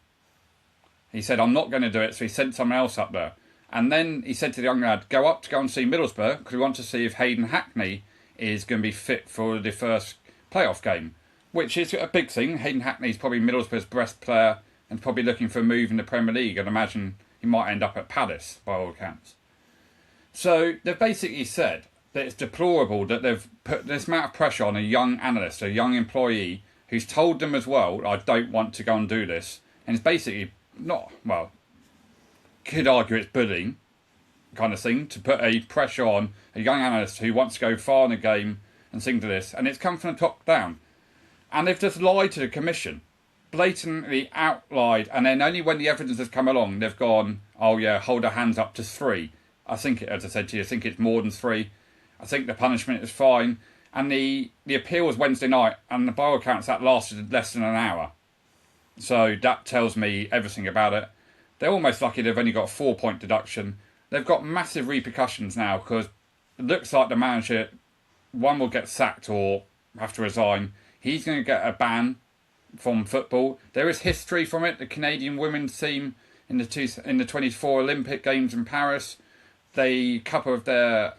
[SPEAKER 2] He said, I'm not going to do it, so he sent someone else up there. And then he said to the young lad, go and see Middlesbrough, because we want to see if Hayden Hackney is going to be fit for the first playoff game, which is a big thing. Hayden Hackney is probably Middlesbrough's best player and probably looking for a move in the Premier League. I'd imagine he might end up at Palace, by all accounts. So they've basically said that it's deplorable that they've put this amount of pressure on a young analyst, a young employee, who's told them as well, I don't want to go and do this. And it's basically could argue it's bullying kind of thing, to put a pressure on a young analyst who wants to go far in the game and things like this. And it's come from the top down. And they've just lied to the commission. Blatantly outlied. And then only when the evidence has come along, they've gone, oh yeah, hold our hands up to 3. I think, as I said to you, I think it's more than 3. I think the punishment is fine. And the appeal was Wednesday night, and by all accounts that lasted less than an hour. So that tells me everything about it. They're almost lucky they've only got a 4-point deduction. They've got massive repercussions now, because it looks like the manager, one will get sacked or have to resign. He's going to get a ban from football. There is history from it. The Canadian women's team in the 24 Olympic Games in Paris, they put a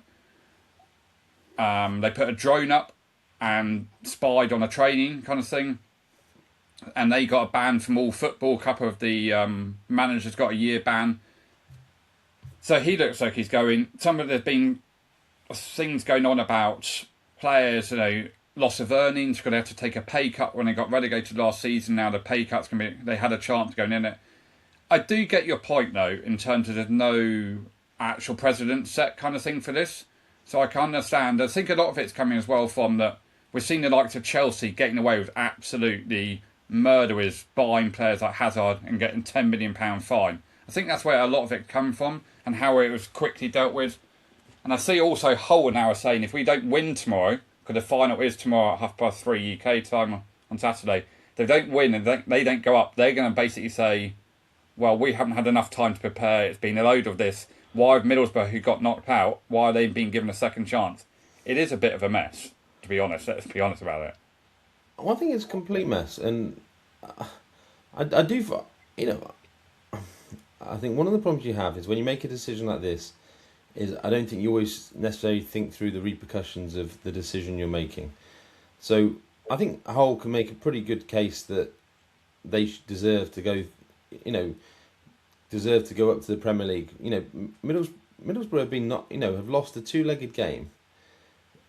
[SPEAKER 2] drone up and spied on a training kind of thing, and they got a ban from all football. A couple of the managers got a year ban. So he looks like he's going. There's been things going on about players, loss of earnings, because they had to take a pay cut when they got relegated last season. Now the pay cut's going to be, they had a chance going in it. I do get your point though, in terms of there's no actual precedent set kind of thing for this. So I can understand. I think a lot of it's coming as well from that we've seen the likes of Chelsea getting away with absolutely murderers, buying players like Hazard and getting £10 million fine. I think that's where a lot of it come from and how it was quickly dealt with. And I see also Hull now are saying if we don't win tomorrow, because the final is tomorrow at 3:30 UK time on Saturday, if they don't win and they don't go up, they're going to basically say, well, we haven't had enough time to prepare. It's been a load of this. Why have Middlesbrough, who got knocked out, why are they being given a second chance? It is a bit of a mess, to be honest. Let's be honest about it.
[SPEAKER 1] Well, I think it's a complete mess, and I do, I think one of the problems you have is when you make a decision like this, is I don't think you always necessarily think through the repercussions of the decision you're making. So I think Hull can make a pretty good case that they deserve to go, up to the Premier League. Middlesbrough have been have lost a 2-legged game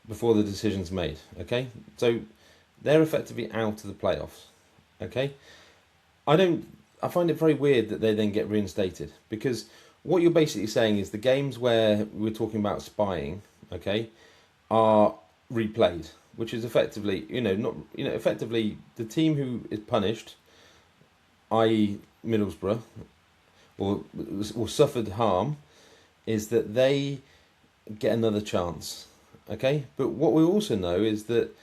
[SPEAKER 1] before the decision's made. Okay, so they're effectively out of the playoffs. Okay, I find it very weird that they then get reinstated, because what you're basically saying is the games where we're talking about spying, okay, are replayed, which is effectively, effectively the team who is punished, i.e. Middlesbrough, or suffered harm, is that they get another chance, okay? But what we also know is that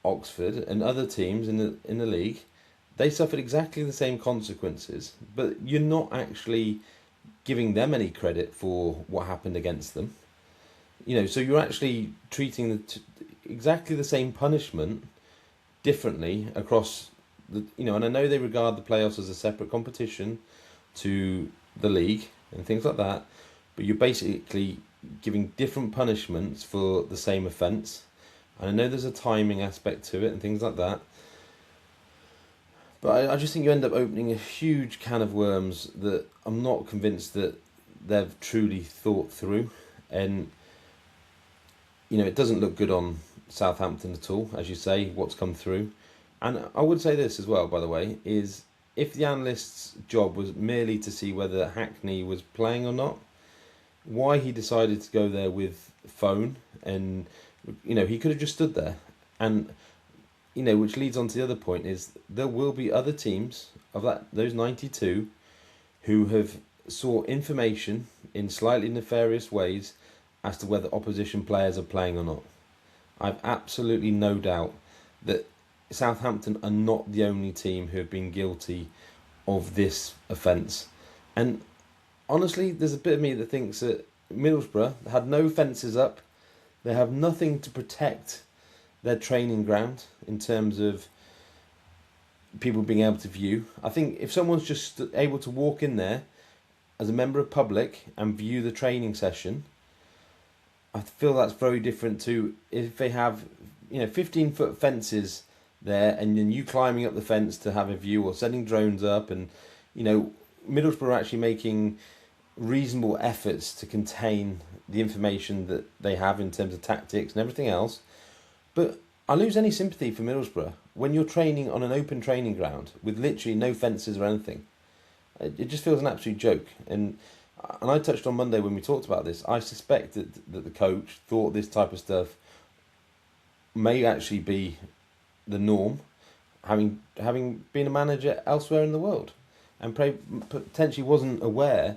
[SPEAKER 1] Oxford and other teams in the league, they suffered exactly the same consequences, but you're not actually giving them any credit for what happened against them. So you're actually treating exactly the same punishment differently across and I know they regard the playoffs as a separate competition to the league and things like that, but you're basically giving different punishments for the same offence. And I know there's a timing aspect to it and things like that. But I just think you end up opening a huge can of worms that I'm not convinced that they've truly thought through. And, it doesn't look good on Southampton at all, as you say, what's come through. And I would say this as well, by the way, is if the analyst's job was merely to see whether Hackney was playing or not, why he decided to go there with phone and, he could have just stood there. And, which leads on to the other point is there will be other teams of those 92 who have sought information in slightly nefarious ways as to whether opposition players are playing or not. I've absolutely no doubt that Southampton are not the only team who have been guilty of this offence. And honestly, there's a bit of me that thinks that Middlesbrough had no fences up. They have nothing to protect their training ground in terms of people being able to view. I think if someone's just able to walk in there as a member of public and view the training session, I feel that's very different to if they have 15-foot fences there and then you climbing up the fence to have a view or sending drones up, and Middlesbrough are actually making reasonable efforts to contain the information that they have in terms of tactics and everything else. But I lose any sympathy for Middlesbrough when you're training on an open training ground with literally no fences or anything. It just feels an absolute joke. And I touched on Monday when we talked about this. I suspect that the coach thought this type of stuff may actually be the norm, having been a manager elsewhere in the world, and potentially wasn't aware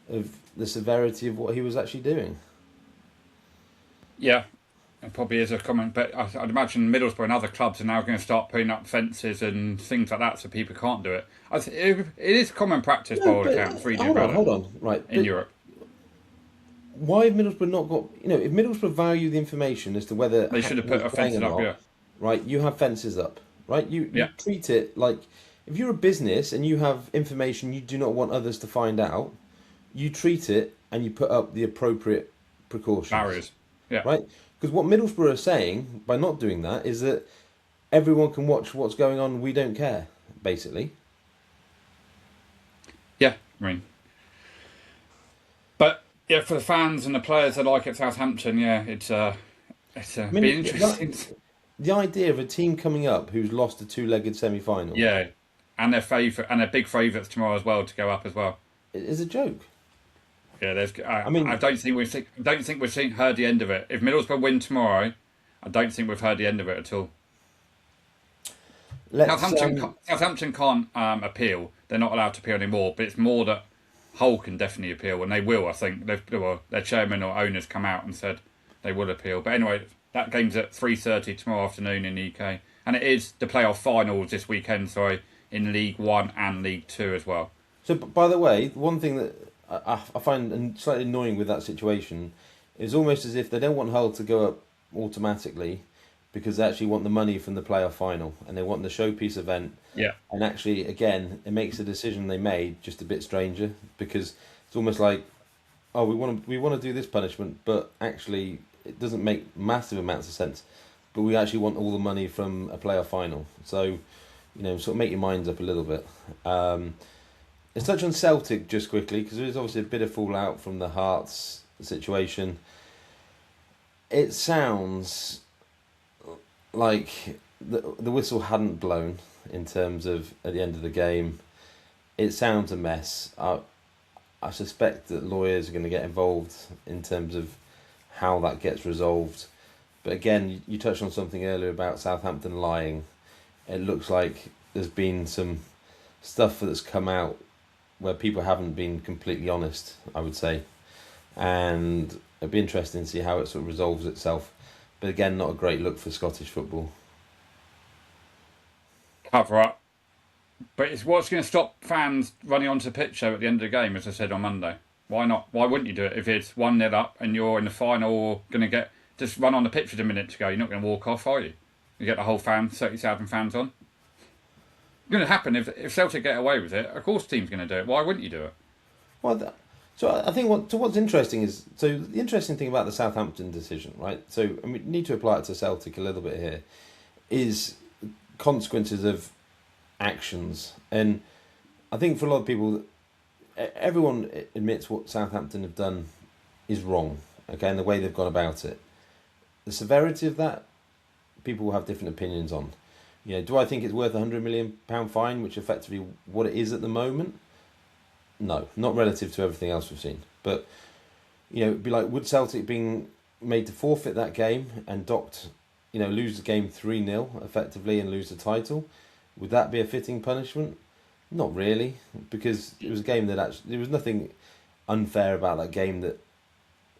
[SPEAKER 1] of the severity of what he was actually doing.
[SPEAKER 2] Yeah, it probably is a comment, but I'd imagine Middlesbrough and other clubs are now going to start putting up fences and things like that so people can't do it. It is common practice by all accounts.
[SPEAKER 1] Hold on, right.
[SPEAKER 2] In Europe.
[SPEAKER 1] Why have Middlesbrough not got... if Middlesbrough value the information as to whether...
[SPEAKER 2] They should have put a fence up, yeah.
[SPEAKER 1] Right, you have fences up, right? You treat it like... If you're a business and you have information you do not want others to find out, you treat it and you put up the appropriate precautions.
[SPEAKER 2] Barriers, yeah.
[SPEAKER 1] Right? Because what Middlesbrough are saying, by not doing that, is that everyone can watch what's going on, we don't care, basically.
[SPEAKER 2] Yeah, I mean... But, yeah, for the fans and the players that like it, Southampton, yeah, it's be interesting.
[SPEAKER 1] The idea of a team coming up who's lost a two-legged semi-final...
[SPEAKER 2] Yeah, and they're big favourites tomorrow as well to go up as well.
[SPEAKER 1] It is a joke.
[SPEAKER 2] Yeah, I don't think we've heard the end of it. If Middlesbrough win tomorrow, I don't think we've heard the end of it at all. Southampton can't appeal. They're not allowed to appeal anymore. But it's more that Hull can definitely appeal, and they will. I think their chairman or owners come out and said they will appeal. But anyway, that game's at 3:30 tomorrow afternoon in the UK, and it is the playoff finals this weekend. Sorry, in League One and League Two as well.
[SPEAKER 1] So, by the way, one thing that I find slightly annoying with that situation is almost as if they don't want Hull to go up automatically because they actually want the money from the playoff final and they want the showpiece event.
[SPEAKER 2] Yeah.
[SPEAKER 1] And actually, again, it makes the decision they made just a bit stranger because it's almost like, oh, we want to do this punishment, but actually it doesn't make massive amounts of sense. But we actually want all the money from a playoff final. So, sort of make your minds up a little bit. Let's touch on Celtic just quickly, because there is obviously a bit of fallout from the Hearts situation. It sounds like the whistle hadn't blown in terms of at the end of the game. It sounds a mess. I suspect that lawyers are going to get involved in terms of how that gets resolved. But again, you touched on something earlier about Southampton lying. It looks like there's been some stuff that's come out where people haven't been completely honest, I would say. And it'd be interesting to see how it sort of resolves itself. But again, not a great look for Scottish football.
[SPEAKER 2] Cover up. But it's what's going to stop fans running onto the pitch at the end of the game, as I said on Monday. Why not? Why wouldn't you do it? If it's 1-0 up and you're in the final or going to just run on the pitch with a minute to go, you're not going to walk off, are you? You get the whole 30,000 fans on. It's going to happen if Celtic get away with it. Of course, the team's going to do it. Why wouldn't you do it?
[SPEAKER 1] Well, So I think what's interesting is, so the interesting thing about the Southampton decision, right? So and we need to apply it to Celtic a little bit here, is consequences of actions. And I think for a lot of people, everyone admits what Southampton have done is wrong, okay, and the way they've gone about it. The severity of that, people will have different opinions on. You know, do I think it's worth £100 million fine, which effectively what it is at the moment? No, not relative to everything else we've seen. But, you know, it'd be like, would Celtic being made to forfeit that game and docked, you know, lose the game 3-0 effectively and lose the title? Would that be a fitting punishment? Not really, because it was a game that actually, there was nothing unfair about that game, that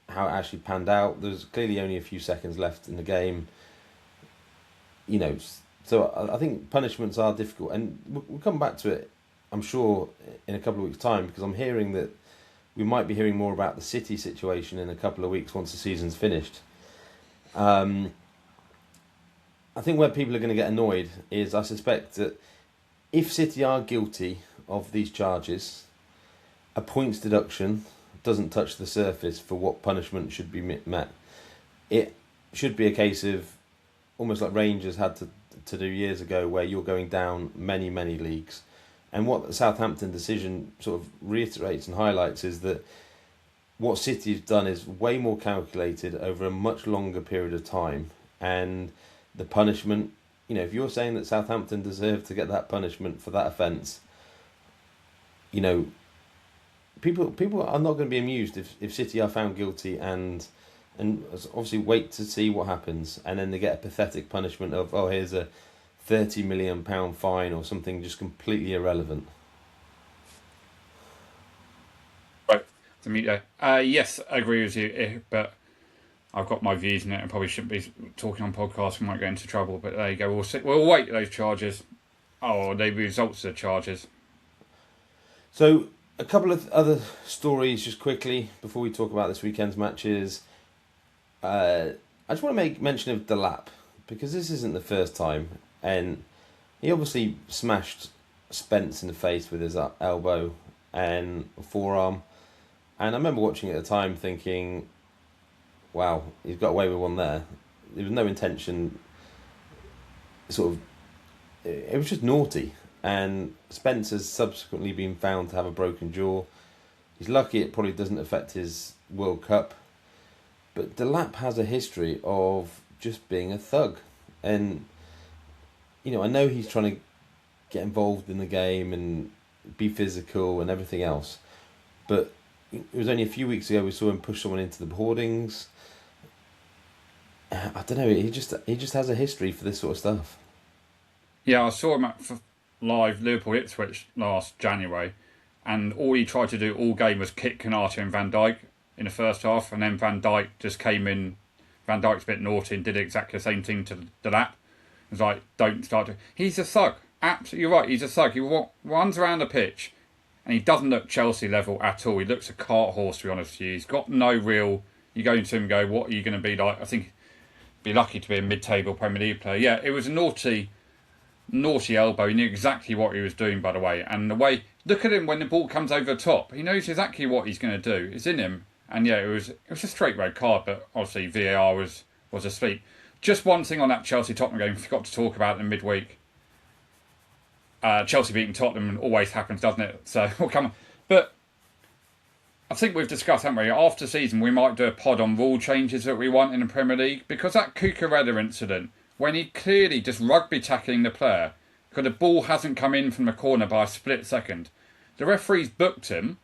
[SPEAKER 1] how it actually panned out. There was clearly only a few seconds left in the game. You know, so I think punishments are difficult, and we'll come back to it, I'm sure, in a couple of weeks' time, because I'm hearing that we might be hearing more about the City situation in a couple of weeks once the season's finished. I think where people are going to get annoyed is, I suspect that if City are guilty of these charges, a points deduction doesn't touch the surface for what punishment should be met. It should be a case of almost like Rangers had to do years ago, where you're going down many, many leagues. And what the Southampton decision sort of reiterates and highlights is that what City have done is way more calculated over a much longer period of time. And the punishment, you know, if you're saying that Southampton deserve to get that punishment for that offence, you know, people are not going to be amused if City are found guilty and obviously wait to see what happens, and then they get a pathetic punishment of, oh, here's a £30 million fine or something just completely irrelevant.
[SPEAKER 2] Right, to meet you. Yes, I agree with you, but I've got my views on it and probably shouldn't be talking on podcasts. We might get into trouble, but there you go. We'll wait those charges. Oh, the results of the charges.
[SPEAKER 1] So, a couple of other stories just quickly before we talk about this weekend's matches. I just want to make mention of Delap, because this isn't the first time, and he obviously smashed Spence in the face with his elbow and forearm, and I remember watching it at the time thinking, wow, he's got away with one there. There was no intention, sort of, it was just naughty, and Spence has subsequently been found to have a broken jaw. He's lucky it probably doesn't affect his World Cup. But Delap has a history of just being a thug. And, you know, I know he's trying to get involved in the game and be physical and everything else. But it was only a few weeks ago we saw him push someone into the hoardings. I don't know, he just has a history for this sort of stuff.
[SPEAKER 2] Yeah, I saw him at live Liverpool Ipswich last January, and all he tried to do all game was kick Konate and Van Dijk in the first half, and then Van Dijk just came in. Van Dijk's a bit naughty and did exactly the same thing to Delap. It was like, don't start to... He's a thug. Absolutely, you're right, he's a thug. He runs around the pitch, and he doesn't look Chelsea level at all. He looks a cart horse, to be honest with you. He's got no real... You go into him and go, what are you going to be like? I think be lucky to be a mid-table Premier League player. Yeah, it was a naughty elbow. He knew exactly what he was doing, by the way. And the way... Look at him when the ball comes over the top. He knows exactly what he's going to do. It's in him. And yeah, it was a straight red card, but obviously VAR was asleep. Just one thing on that Chelsea-Tottenham game, forgot to talk about in midweek. Chelsea beating Tottenham always happens, doesn't it? So, come on. But I think we've discussed, haven't we? After the season, we might do a pod on rule changes that we want in the Premier League. Because that Cucurella incident, when he clearly just rugby tackling the player, because the ball hasn't come in from the corner by a split second, the referee's booked him.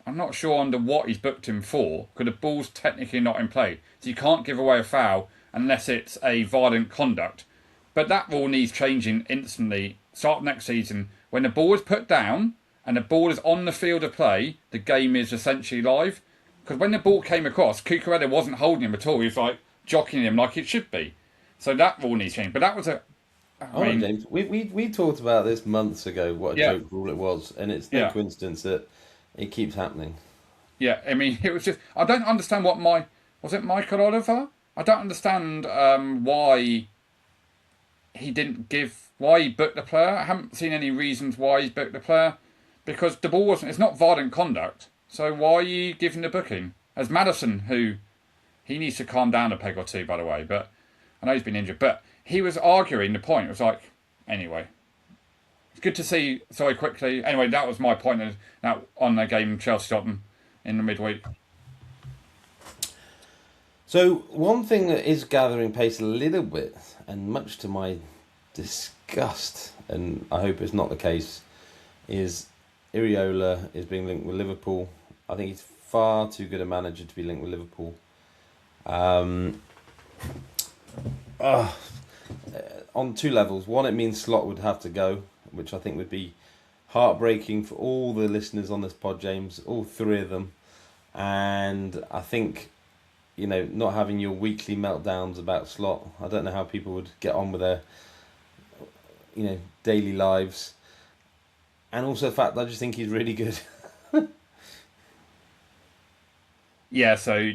[SPEAKER 2] I'm not sure under what he's booked him for, because the ball's technically not in play. So you can't give away a foul unless it's a violent conduct. But that rule needs changing instantly. Start next season. When the ball is put down and the ball is on the field of play, the game is essentially live. Because when the ball came across, Cucurella wasn't holding him at all. He was like jockeying him like it should be. So that rule needs changing. But that was a... I mean,
[SPEAKER 1] James, we talked about this months ago, what a joke rule it was. And it's no coincidence that it keeps happening.
[SPEAKER 2] Yeah, I mean, it was just... I don't understand what was it Michael Oliver? I don't understand why he didn't give... Why he booked the player. I haven't seen any reasons why he's booked the player. Because the ball wasn't... It's not violent conduct. So why are you giving the booking? As Maddison, who he needs to calm down a peg or two, by the way, but I know he's been injured, but he was arguing the point. It was like, anyway, it's good to see so quickly. Anyway, that was my point now on the game Chelsea-Tottenham in the midweek.
[SPEAKER 1] So one thing that is gathering pace a little bit, and much to my disgust, and I hope it's not the case, is Iriola is being linked with Liverpool. I think he's far too good a manager to be linked with Liverpool. On two levels. One, it means Slot would have to go, which I think would be heartbreaking for all the listeners on this pod, James, all three of them. And I think, not having your weekly meltdowns about Slot, I don't know how people would get on with their, daily lives. And also the fact that I just think he's really good.
[SPEAKER 2] Yeah, so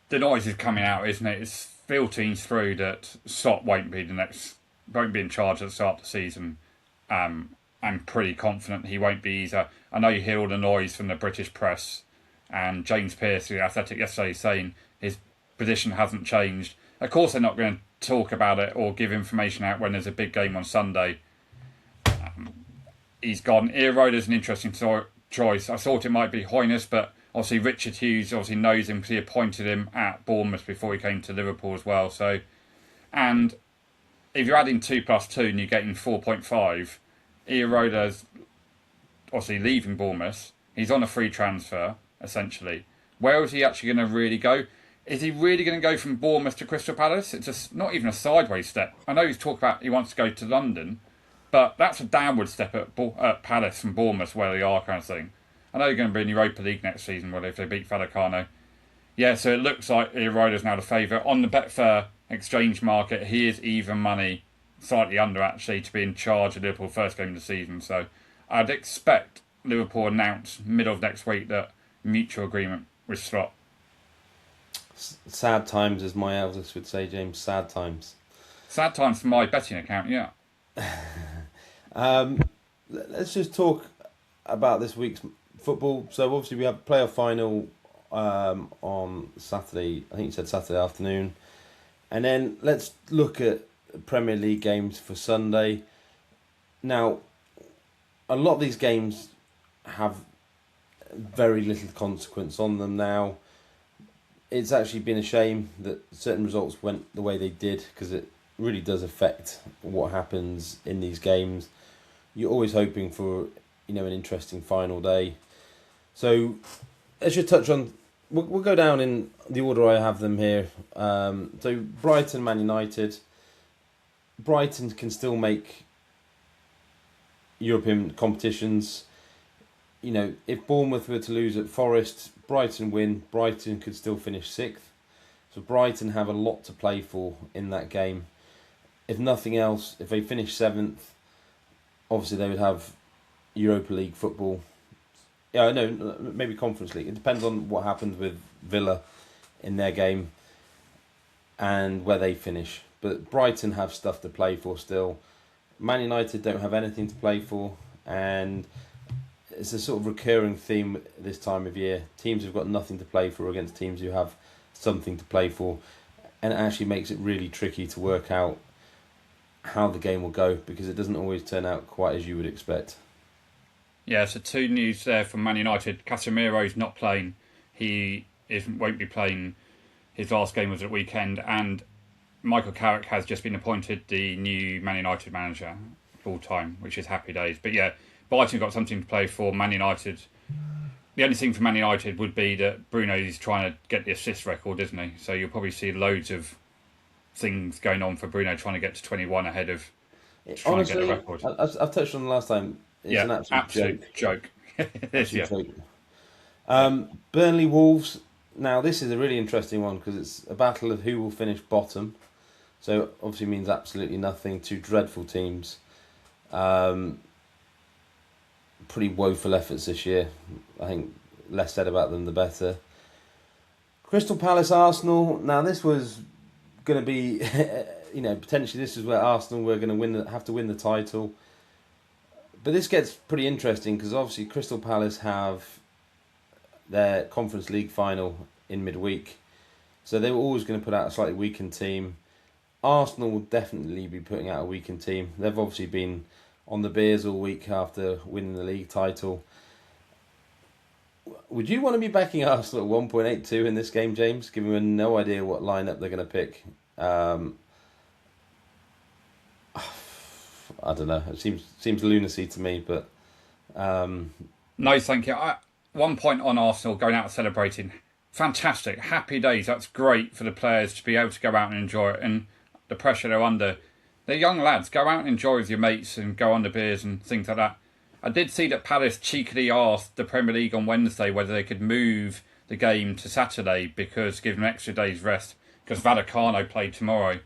[SPEAKER 2] the noise is coming out, isn't it? It's filtering through that Slot won't be in charge at the start of the season. I'm pretty confident he won't be either. I know you hear all the noise from the British press, and James Pearce, the Athletic, yesterday saying his position hasn't changed. Of course, they're not going to talk about it or give information out when there's a big game on Sunday. He's gone. Iraola's an interesting choice. I thought it might be Hoynes, but obviously Richard Hughes obviously knows him because he appointed him at Bournemouth before he came to Liverpool as well. So, and if you're adding 2 + 2 and you're getting 4.5, Iraola's obviously leaving Bournemouth. He's on a free transfer, essentially. Where is he actually going to really go? Is he really going to go from Bournemouth to Crystal Palace? It's just not even a sideways step. I know he's talked about he wants to go to London, but that's a downward step at Palace from Bournemouth, where they are, kind of thing. I know they're going to be in Europa League next season, well, if they beat Vallecano. Yeah, so it looks like Iraola's now the favourite. On the Betfair exchange market, he is even money, slightly under actually, to be in charge of Liverpool first game of the season. So I'd expect Liverpool announce middle of next week that mutual agreement with Slot.
[SPEAKER 1] Sad times, as my eldest would say, James. Sad times.
[SPEAKER 2] Sad times for my betting account, yeah.
[SPEAKER 1] Let's just talk about this week's football. So obviously we have a playoff final on Saturday. I think you said Saturday afternoon. And then let's look at Premier League games for Sunday. Now, a lot of these games have very little consequence on them now. It's actually been a shame that certain results went the way they did, because it really does affect what happens in these games. You're always hoping for, an interesting final day. So let's just touch on. We'll go down in the order I have them here. So Brighton, Man United. Brighton can still make European competitions. If Bournemouth were to lose at Forest, Brighton win, Brighton could still finish 6th. So Brighton have a lot to play for in that game. If nothing else, if they finish 7th, obviously they would have Europa League football. Yeah, no, maybe Conference League. It depends on what happens with Villa in their game and where they finish. But Brighton have stuff to play for still. Man United don't have anything to play for, and it's a sort of recurring theme this time of year. Teams have got nothing to play for against teams who have something to play for, and it actually makes it really tricky to work out how the game will go, because it doesn't always turn out quite as you would expect.
[SPEAKER 2] Yeah, so 2 news there from Man United. Casemiro's not playing. Won't be playing. His last game was at weekend, and Michael Carrick has just been appointed the new Man United manager full time, which is happy days. But yeah, Brighton got something to play for. Man United. The only thing for Man United would be that Bruno's trying to get the assist record, isn't he? So you'll probably see loads of things going on for Bruno trying to get to 21 ahead of trying to get the record.
[SPEAKER 1] I've touched on the last time. It's an absolute
[SPEAKER 2] joke.
[SPEAKER 1] Joke. Burnley Wolves. Now this is a really interesting one, because it's a battle of who will finish bottom. So obviously means absolutely nothing. 2 dreadful teams. Pretty woeful efforts this year. I think less said about them the better. Crystal Palace Arsenal. Now this was going to be, potentially this is where Arsenal were going to have to win the title. But this gets pretty interesting, because obviously Crystal Palace have their Conference League final in midweek. So they were always going to put out a slightly weakened team. Arsenal will definitely be putting out a weakened team. They've obviously been on the beers all week after winning the league title. Would you want to be backing Arsenal at 1.82 in this game, James? Given we've no idea what lineup they're going to pick. I don't know. It seems lunacy to me, but
[SPEAKER 2] No, thank you. 1 point on Arsenal going out celebrating. Fantastic. Happy days. That's great for the players to be able to go out and enjoy it. And the pressure they're under. They're young lads. Go out and enjoy with your mates and go on the beers and things like that. I did see that Palace cheekily asked the Premier League on Wednesday whether they could move the game to Saturday because give them an extra day's rest. Because Vallecano played tomorrow,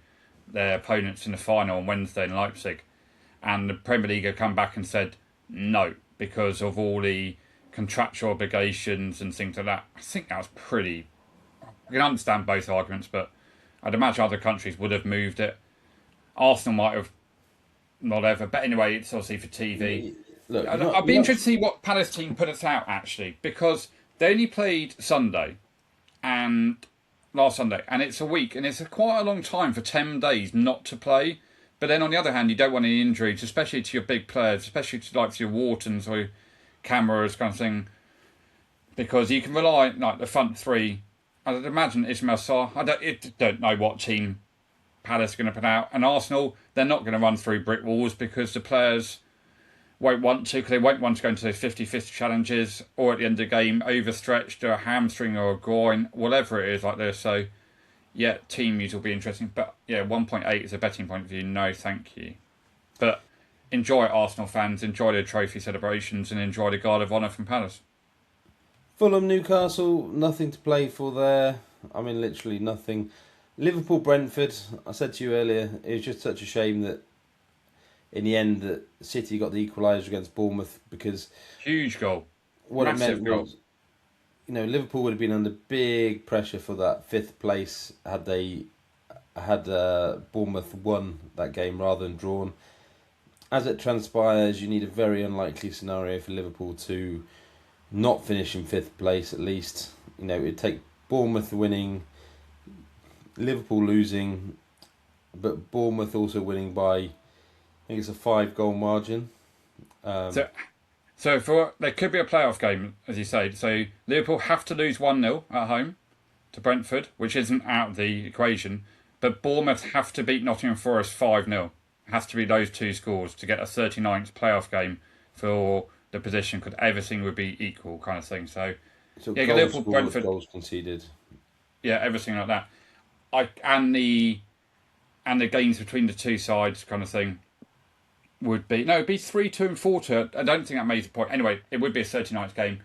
[SPEAKER 2] their opponents in the final on Wednesday in Leipzig. And the Premier League have come back and said no because of all the contractual obligations and things like that. I think that was pretty... I can understand both arguments, but I'd imagine other countries would have moved it. Arsenal might have not ever. But anyway, it's obviously for TV.
[SPEAKER 1] Look,
[SPEAKER 2] I'd be interested to see what Palace team put us out, actually, because they only played Sunday and last Sunday, and it's a week, and it's quite a long time for 10 days not to play. But then on the other hand, you don't want any injuries, especially to your big players, especially to like your Whartons or Cameras kind of thing, because you can rely like the front three. I'd imagine Ismail Sarr. I don't know what team Palace are going to put out, and Arsenal, they're not going to run through brick walls because the players won't want to, because they won't want to go into those 50-50 challenges or at the end of the game overstretched or a hamstring or a groin, whatever it is like this. So yeah, team news will be interesting. But yeah, 1.8 is a betting point of view. No, thank you. But enjoy it, Arsenal fans. Enjoy the trophy celebrations and enjoy the Guard of Honour from Palace.
[SPEAKER 1] Fulham, Newcastle, nothing to play for there. I mean, literally nothing. Liverpool, Brentford. I said to you earlier, it was just such a shame that in the end that City got the equaliser against Bournemouth because
[SPEAKER 2] huge goal.
[SPEAKER 1] What
[SPEAKER 2] Massive
[SPEAKER 1] it meant
[SPEAKER 2] goal.
[SPEAKER 1] was, Liverpool would have been under big pressure for that fifth place had Bournemouth won that game rather than drawn. As it transpires, you need a very unlikely scenario for Liverpool to not finish in fifth place at least. It'd take Bournemouth winning, Liverpool losing, but Bournemouth also winning by, I think it's a 5-goal margin.
[SPEAKER 2] So there could be a playoff game, as you say. So Liverpool have to lose 1-0 at home to Brentford, which isn't out of the equation. But Bournemouth have to beat Nottingham Forest 5-0. It has to be those two scores to get a 39th playoff game for the position, because everything would be equal kind of thing. So yeah,
[SPEAKER 1] goals
[SPEAKER 2] Liverpool,
[SPEAKER 1] scored,
[SPEAKER 2] Brentford,
[SPEAKER 1] goals conceded.
[SPEAKER 2] Yeah, everything like that. And the games between the two sides kind of thing would be... No, it'd be 3-2 and 4-2. I don't think that made the point. Anyway, it would be a 39th game.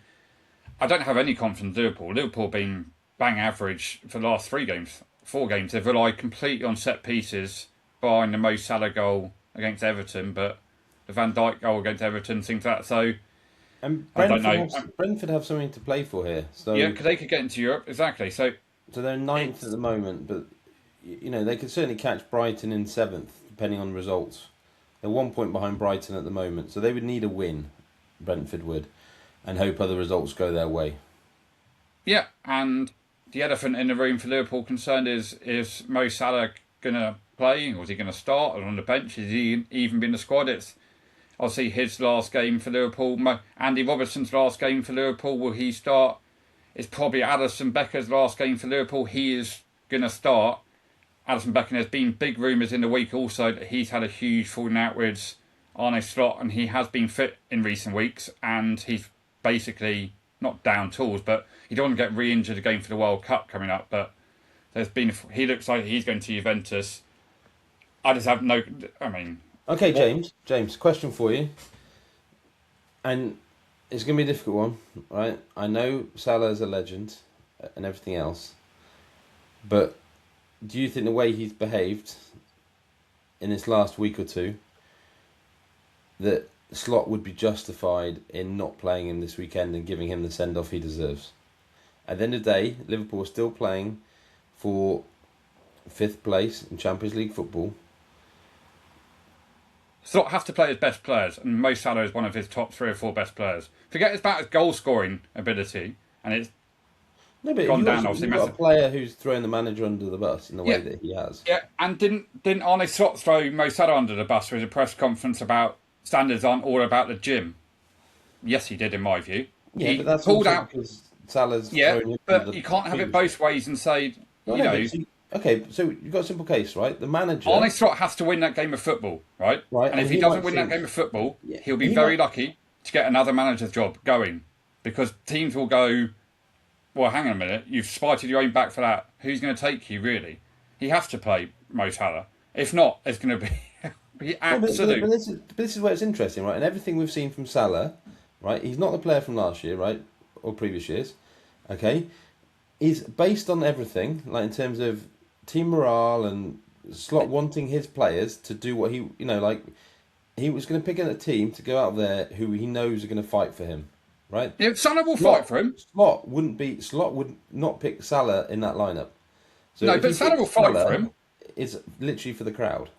[SPEAKER 2] I don't have any confidence in Liverpool. Liverpool being bang average for the last 4 games. They've relied completely on set pieces, barring the Mo Salah goal against Everton, but the Van Dijk goal against Everton, things like that. So,
[SPEAKER 1] And
[SPEAKER 2] I don't know.
[SPEAKER 1] Brentford have something to play for here. So
[SPEAKER 2] yeah, because they could get into Europe. Exactly. So
[SPEAKER 1] they're 9th at the moment, but they could certainly catch Brighton in 7th, depending on results. They're 1 point behind Brighton at the moment, so they would need a win, Brentford would, and hope other results go their way.
[SPEAKER 2] yeah, and the elephant in the room for Liverpool concerned is Mo Salah going to play, or is he going to start, or on the bench? Is he even been in the squad? It's obviously his last game for Liverpool. Andy Robertson's last game for Liverpool. Will he start? It's probably Alisson Becker's last game for Liverpool. He is going to start. Alisson Becker, there's been big rumours in the week also that he's had a huge falling out with Arne Slot, and he has been fit in recent weeks, and he's basically not down tools, but he don't want to get re-injured again for the World Cup coming up. But he looks like he's going to Juventus. I just have no... I mean...
[SPEAKER 1] Okay, James, question for you. And it's going to be a difficult one, right? I know Salah is a legend and everything else, but do you think the way he's behaved in this last week or two, that Slot would be justified in not playing him this weekend and giving him the send-off he deserves? At the end of the day, Liverpool are still playing for 5th place in Champions League football.
[SPEAKER 2] Slot has to play his best players, and Mo Salah is one of his top 3 or 4 best players. Forget about his goal-scoring ability. and it's
[SPEAKER 1] No, but
[SPEAKER 2] gone down obviously
[SPEAKER 1] you've got a
[SPEAKER 2] massive.
[SPEAKER 1] player who's throwing the manager under the bus in the way
[SPEAKER 2] Yeah,
[SPEAKER 1] that he has.
[SPEAKER 2] yeah, and didn't Arne Slot throw Mo Salah under the bus with a press conference about standards aren't all about the gym? Yes, he did, in my view.
[SPEAKER 1] Yeah, but
[SPEAKER 2] He
[SPEAKER 1] that's
[SPEAKER 2] pulled
[SPEAKER 1] also
[SPEAKER 2] out.
[SPEAKER 1] because Salah's
[SPEAKER 2] Yeah,
[SPEAKER 1] thrown him under
[SPEAKER 2] but
[SPEAKER 1] the
[SPEAKER 2] you can't have it
[SPEAKER 1] previously.
[SPEAKER 2] both ways and say,
[SPEAKER 1] No,
[SPEAKER 2] you
[SPEAKER 1] no, but
[SPEAKER 2] know,
[SPEAKER 1] see, okay, so you've got a simple case, right? The
[SPEAKER 2] Arne
[SPEAKER 1] manager,
[SPEAKER 2] Slot has to win that game of football, right?
[SPEAKER 1] right,
[SPEAKER 2] And if
[SPEAKER 1] and
[SPEAKER 2] he
[SPEAKER 1] he
[SPEAKER 2] doesn't
[SPEAKER 1] might
[SPEAKER 2] win that
[SPEAKER 1] think,
[SPEAKER 2] game of football,
[SPEAKER 1] yeah,
[SPEAKER 2] he'll be
[SPEAKER 1] he
[SPEAKER 2] very
[SPEAKER 1] might,
[SPEAKER 2] lucky to get another manager's job going, because teams will go, well, hang on a minute, you've spited your own back for that. Who's going to take you, really? He has to play Mo Salah. If not, it's going to be
[SPEAKER 1] no, but
[SPEAKER 2] absolute.
[SPEAKER 1] this is where it's interesting, right? And everything we've seen from Salah, right? He's not the player from last year, right, or previous years, okay? Is based on everything, like in terms of team morale and Slot wanting his players to do what he, like he was going to pick a team to go out there who he knows are going to fight for him, right?
[SPEAKER 2] Yeah, Salah will fight for him.
[SPEAKER 1] Slot would not pick Salah in that lineup. So
[SPEAKER 2] No,
[SPEAKER 1] if he
[SPEAKER 2] but Salah will
[SPEAKER 1] picks
[SPEAKER 2] fight for
[SPEAKER 1] Salah,
[SPEAKER 2] him.
[SPEAKER 1] it's literally for the crowd.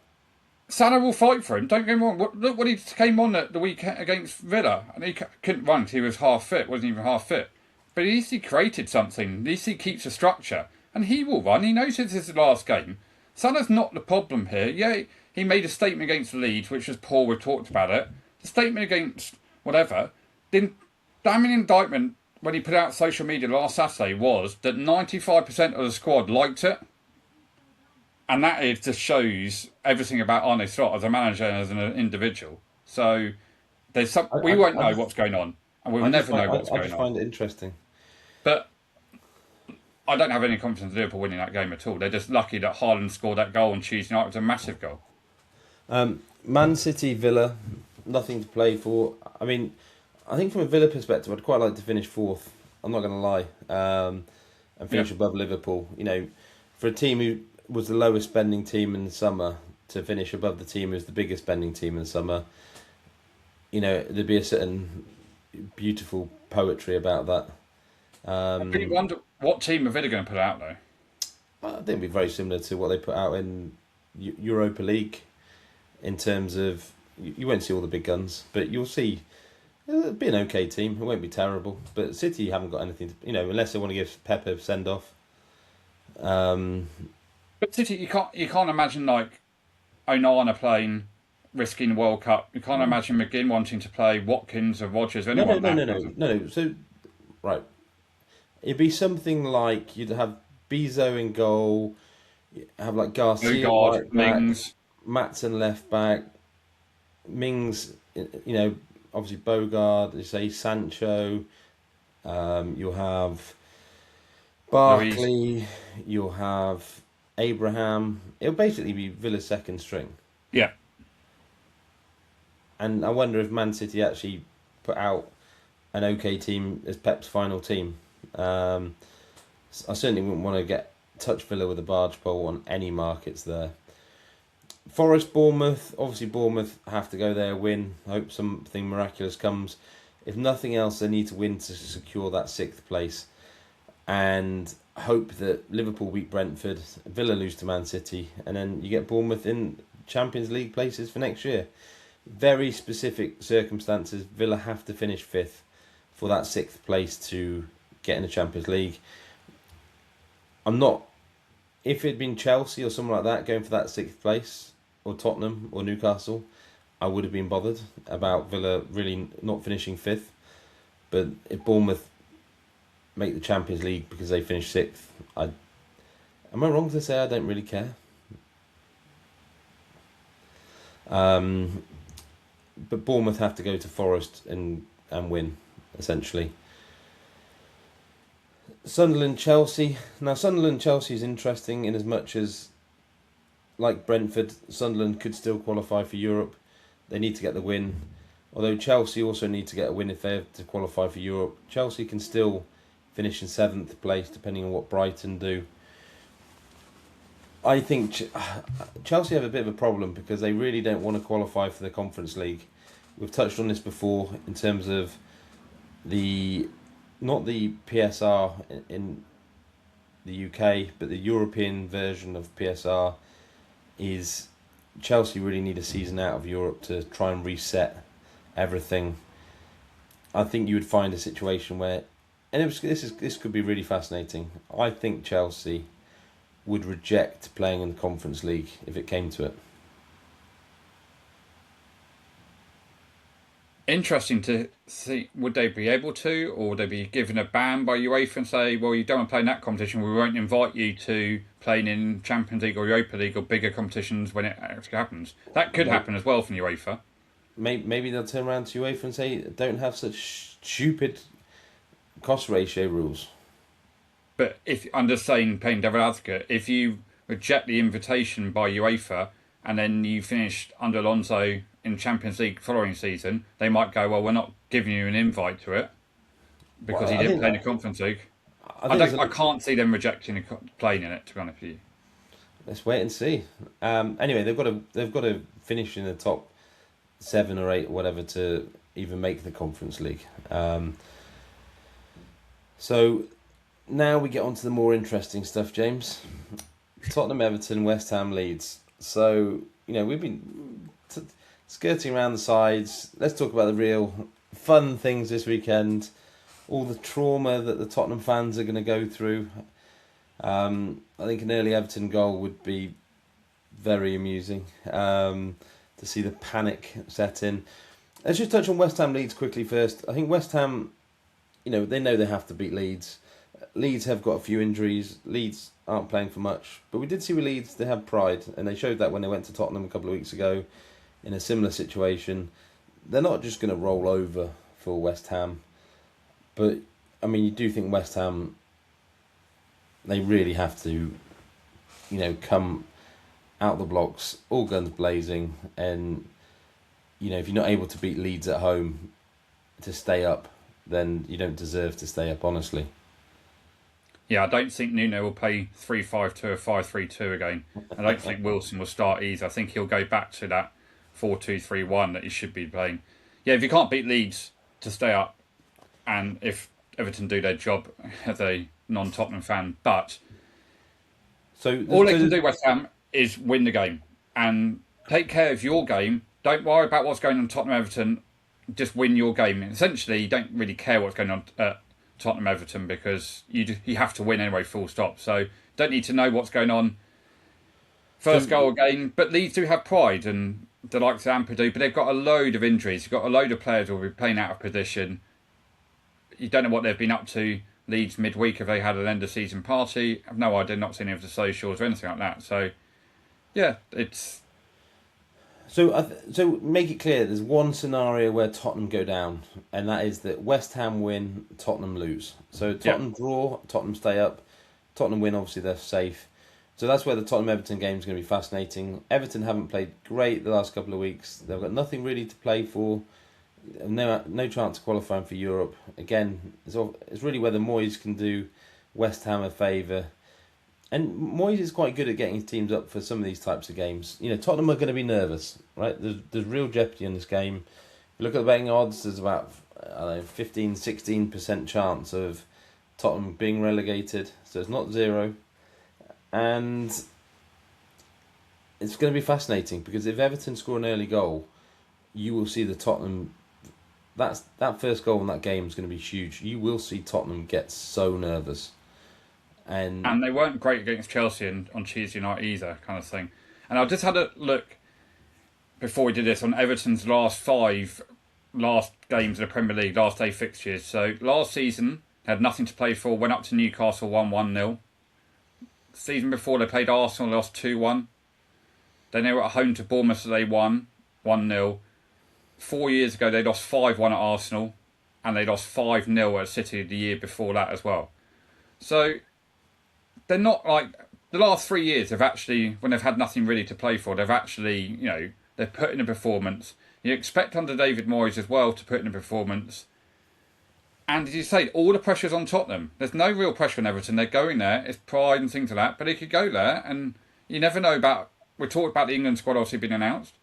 [SPEAKER 2] Salah will fight for him. Don't get me wrong. Look what he came on at the weekend against Villa, and he couldn't run 'cause he was half fit. Wasn't even half fit. But at least he created something. At least he keeps a structure, and he will run. He knows this is the last game. Salah's not the problem here. Yeah, he made a statement against Leeds, which was poor. We've talked about it. The statement against whatever. Then, damning indictment when he put out social media last Saturday was that 95% of the squad liked it. And that is just shows everything about Arne Slot as a manager and as an individual. So there's some
[SPEAKER 1] I,
[SPEAKER 2] we
[SPEAKER 1] I,
[SPEAKER 2] won't
[SPEAKER 1] I
[SPEAKER 2] know
[SPEAKER 1] just,
[SPEAKER 2] what's going on, and we'll
[SPEAKER 1] I just
[SPEAKER 2] never
[SPEAKER 1] find,
[SPEAKER 2] know what's
[SPEAKER 1] I
[SPEAKER 2] going
[SPEAKER 1] just
[SPEAKER 2] on.
[SPEAKER 1] find it interesting.
[SPEAKER 2] But I don't have any confidence in Liverpool winning that game at all. They're just lucky that Haaland scored that goal on Tuesday night. It was a massive goal.
[SPEAKER 1] Man City, Villa, nothing to play for. I mean, I think from a Villa perspective, I'd quite like to finish fourth. I'm not going to lie, and finish above Liverpool. For a team who was the lowest spending team in the summer to finish above the team who's the biggest spending team in the summer, there'd be a certain beautiful poetry about that.
[SPEAKER 2] I really wonder what team are Villa going to put out though.
[SPEAKER 1] I think it'd be very similar to what they put out in Europa League, in terms of you won't see all the big guns, but you'll see it'll be an okay team. It won't be terrible, but City haven't got anything to, unless they want to give Pep a send off.
[SPEAKER 2] But City, you can't imagine like Onana playing, risking the World Cup. You can't imagine McGinn wanting to play Watkins or Rogers or anyone.
[SPEAKER 1] No. So, right, it'd be something like you'd have Bezo in goal, you have like Garcia
[SPEAKER 2] Odegaard,
[SPEAKER 1] right back,
[SPEAKER 2] Mings.
[SPEAKER 1] Matson left back, Mings, obviously Bogard, you say Sancho, you'll have Barkley, you'll have Abraham. It'll basically be Villa's second string.
[SPEAKER 2] Yeah.
[SPEAKER 1] And I wonder if Man City actually put out an okay team as Pep's final team. I certainly wouldn't want to touch Villa with a barge pole on any markets there. Forest, Bournemouth. Obviously, Bournemouth have to go there, win. Hope something miraculous comes. If nothing else, they need to win to secure that sixth place. And hope that Liverpool beat Brentford, Villa lose to Man City, and then you get Bournemouth in Champions League places for next year. Very specific circumstances. Villa have to finish fifth for that sixth place to get in the Champions League. If it'd been Chelsea or someone like that going for that sixth place, or Tottenham or Newcastle, I would have been bothered about Villa really not finishing fifth. But if Bournemouth make the Champions League because they finished sixth, am I wrong to say I don't really care? But Bournemouth have to go to Forest and win, essentially. Sunderland, Chelsea. Now, Sunderland, Chelsea is interesting in as much as, like Brentford, Sunderland could still qualify for Europe. They need to get the win. Although Chelsea also need to get a win if they have to qualify for Europe. Chelsea can still finish in 7th place, depending on what Brighton do. I think Chelsea have a bit of a problem because they really don't want to qualify for the Conference League. We've touched on this before in terms of not the PSR in the UK, but the European version of PSR is Chelsea really need a season out of Europe to try and reset everything. I think you would find a situation where And this could be really fascinating. I think Chelsea would reject playing in the Conference League if it came to it.
[SPEAKER 2] Interesting to see, would they be able to, or would they be given a ban by UEFA and say, well, you don't want to play in that competition, we won't invite you to playing in Champions League or Europa League or bigger competitions when it actually happens. That could happen as well from UEFA.
[SPEAKER 1] Maybe they'll turn around to UEFA and say, don't have such stupid cost ratio rules.
[SPEAKER 2] But if I'm just saying, playing devil advocate, if you reject the invitation by UEFA and then you finished under Alonso in Champions League following season, they might go, well, we're not giving you an invite to it because he didn't play in the Conference League. I can't see them rejecting playing in it, to be honest with you.
[SPEAKER 1] Let's wait and see. Anyway, they've got to finish in the top 7 or 8 or whatever to even make the Conference League. So now we get on to the more interesting stuff, James. Tottenham, Everton, West Ham, Leeds. So, we've been skirting around the sides. Let's talk about the real fun things this weekend. All the trauma that the Tottenham fans are going to go through. I think an early Everton goal would be very amusing to see the panic set in. Let's just touch on West Ham Leeds quickly first. I think West Ham, they know they have to beat Leeds. Leeds have got a few injuries. Leeds aren't playing for much. But we did see with Leeds, they have pride. And they showed that when they went to Tottenham a couple of weeks ago in a similar situation. They're not just going to roll over for West Ham. But, you do think West Ham, they really have to, come out the blocks, all guns blazing. And, if you're not able to beat Leeds at home to stay up, then you don't deserve to stay up, honestly.
[SPEAKER 2] Yeah, I don't think Nuno will play 3-5-2 or 5-3-2 again. I don't think Wilson will start either. I think he'll go back to that 4-2-3-1 that he should be playing. Yeah, if you can't beat Leeds to stay up, and if Everton do their job as a non-Tottenham fan, but all they can do, West Ham, is win the game and take care of your game. Don't worry about what's going on Tottenham Everton. Just win your game. Essentially, you don't really care what's going on at Tottenham Everton because you have to win anyway, full stop. So don't need to know what's going on. First goal again, but Leeds do have pride, and the likes of Ampadu, but they've got a load of injuries. You've got a load of players who will be playing out of position. You don't know what they've been up to. Leeds midweek, if they had an end of season party, I've no idea, not seen any of the socials or anything like that. So, yeah, it's.
[SPEAKER 1] So make it clear. There's one scenario where Tottenham go down, and that is that West Ham win, Tottenham lose. So Tottenham draw, Tottenham stay up. Tottenham win, obviously they're safe. So that's where the Tottenham Everton game is going to be fascinating. Everton haven't played great the last couple of weeks. They've got nothing really to play for. No chance of qualifying for Europe. Again, it's really whether Moyes can do West Ham a favour. And Moyes is quite good at getting his teams up for some of these types of games. Tottenham are going to be nervous, right? There's real jeopardy in this game. If you look at the betting odds, there's about 15-16% chance of Tottenham being relegated. So it's not zero. And it's going to be fascinating because if Everton score an early goal, you will see the Tottenham. That first goal in that game is going to be huge. You will see Tottenham get so nervous. And
[SPEAKER 2] they weren't great against Chelsea on Tuesday night either, kind of thing. And I just had a look before we did this on Everton's last games of the Premier League, last day fixtures. So last season, they had nothing to play for, went up to Newcastle, won 1-0. Season before, they played Arsenal, lost 2-1. Then they were at home to Bournemouth, so they won 1-0. 4 years ago, they lost 5-1 at Arsenal, and they lost 5-0 at City the year before that as well. So they're not like the last 3 years. They've actually, when they've had nothing really to play for, they've actually, they've put in a performance. You expect under David Moyes as well to put in a performance. And as you say, all the pressure's on Tottenham. There's no real pressure on Everton. They're going there. It's pride and things like that. But they could go there, and you never know about. We talked about the England squad obviously being announced.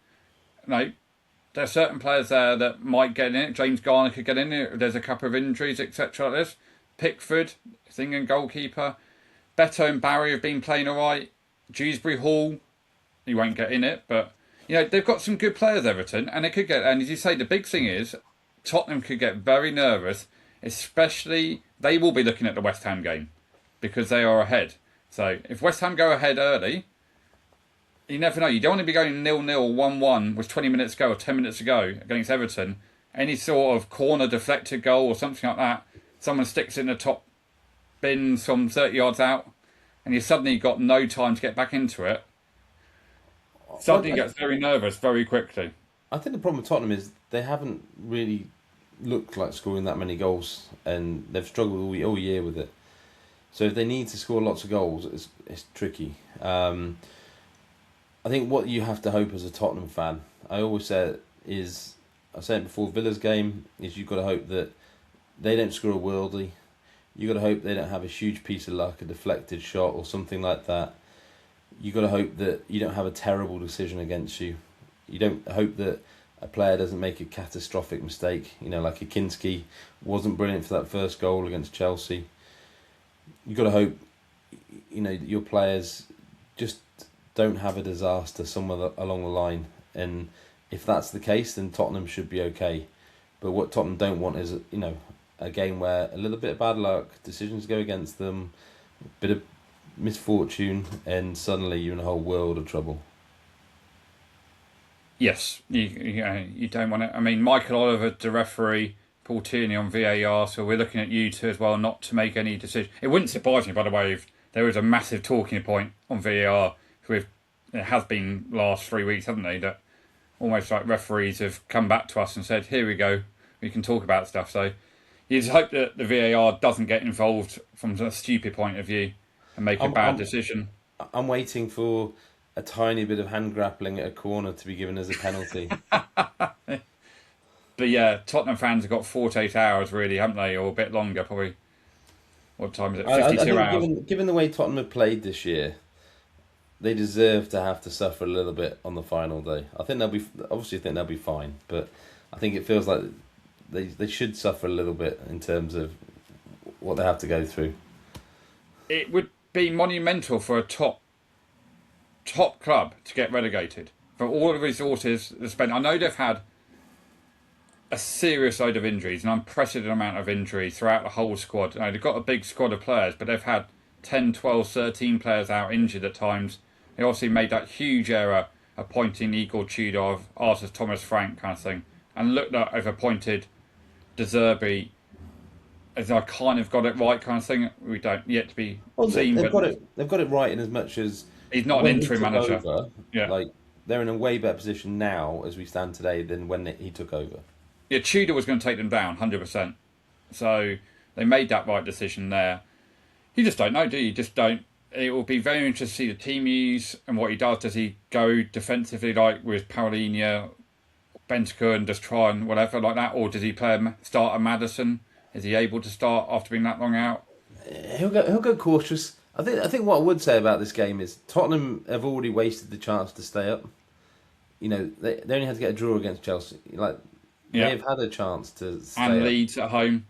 [SPEAKER 2] There are certain players there that might get in it. James Garner could get in it. There's a couple of injuries, etc. like this. Pickford, England goalkeeper. Beto and Barry have been playing all right. Dewsbury Hall, he won't get in it, but they've got some good players, Everton, and they could get. And as you say, the big thing is Tottenham could get very nervous Especially, they will be looking at the West Ham game because they are ahead. So if West Ham go ahead early, you never know. You don't want to be going 0-0, 1-1 with 20 minutes to go or 10 minutes to go against Everton. Any sort of corner deflected goal or something like that, someone sticks it in the top bin from 30 yards out, and you suddenly got no time to get back into it. Suddenly gets very nervous very quickly.
[SPEAKER 1] I think the problem with Tottenham is they haven't really looked like scoring that many goals, and they've struggled all year with it. So if they need to score lots of goals, it's tricky. I think what you have to hope as a Tottenham fan, I always say is, I said it before Villa's game, is you've got to hope that they don't score a worldie. You've got to hope they don't have a huge piece of luck, a deflected shot or something like that. You've got to hope that you don't have a terrible decision against you. You don't hope that a player doesn't make a catastrophic mistake. Like Akinski wasn't brilliant for that first goal against Chelsea. You've got to hope, your players just don't have a disaster somewhere along the line. And if that's the case, then Tottenham should be okay. But what Tottenham don't want is, a game where a little bit of bad luck, decisions go against them, a bit of misfortune, and suddenly you're in a whole world of trouble.
[SPEAKER 2] Yes, you don't want it. I mean, Michael Oliver, the referee, Paul Tierney on VAR, so we're looking at you two as well not to make any decision. It wouldn't surprise me, by the way, if there was a massive talking point on VAR. It has been last 3 weeks, haven't they? That almost like referees have come back to us and said, here we go, we can talk about stuff. So you just hope that the VAR doesn't get involved from a stupid point of view and make a bad decision.
[SPEAKER 1] I'm waiting for a tiny bit of hand grappling at a corner to be given as a penalty.
[SPEAKER 2] But yeah, Tottenham fans have got 48 hours really, haven't they? Or a bit longer, probably. What time is it? 52 hours.
[SPEAKER 1] Given the way Tottenham have played this year, they deserve to have to suffer a little bit on the final day. I think they'll be fine, but I think it feels like they should suffer a little bit in terms of what they have to go through.
[SPEAKER 2] It would be monumental for a top club to get relegated. For all the resources they spent, I know they've had a serious load of injuries, an unprecedented amount of injuries throughout the whole squad. They've got a big squad of players, but they've had 10, 12, 13 players out injured at times. They obviously made that huge error appointing Igor Tudor, Arthur Thomas Frank kind of thing, and looked like they've appointed De Zerbi as I kind of got it right kind of thing. We don't yet to be seen.
[SPEAKER 1] They've got it right in as much as
[SPEAKER 2] he's not an interim manager.
[SPEAKER 1] They're in a way better position now as we stand today than when he took over.
[SPEAKER 2] Yeah, Tudor was going to take them down 100%. So they made that right decision there. You just don't know, do you? You just don't. It will be very interesting to see the team use and what he does. Does he go defensively like with Paulinho, Bentancur and just try and whatever like that? Or does he start a Maddison? Is he able to start after being that long out?
[SPEAKER 1] He'll go cautious. I think what I would say about this game is Tottenham have already wasted the chance to stay up. They only had to get a draw against Chelsea. They've had a chance to stay
[SPEAKER 2] and
[SPEAKER 1] up.
[SPEAKER 2] Leeds at home.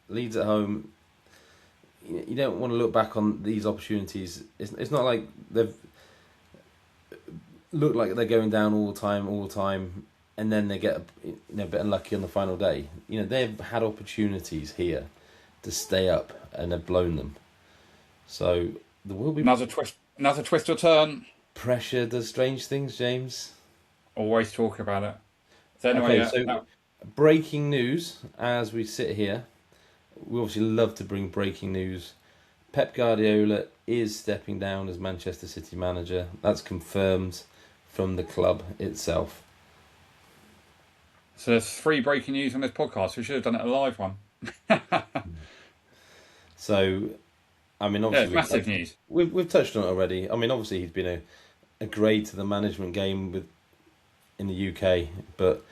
[SPEAKER 1] Leeds at home. You don't want to look back on these opportunities. It's not like they've looked like they're going down all the time, and then they get a bit unlucky on the final day. They've had opportunities here to stay up and have blown them. So there will be
[SPEAKER 2] another twist or turn.
[SPEAKER 1] Pressure does strange things, James.
[SPEAKER 2] Always talk about it. So anyway,
[SPEAKER 1] breaking news as we sit here. We obviously love to bring breaking news. Pep Guardiola is stepping down as Manchester City manager. That's confirmed from the club itself.
[SPEAKER 2] So there's 3 breaking news on this podcast. We should have done it a live one.
[SPEAKER 1] So, I mean, obviously,
[SPEAKER 2] it's massive news.
[SPEAKER 1] We've touched on it already. I mean, obviously, he's been a grade to the management game in the UK, but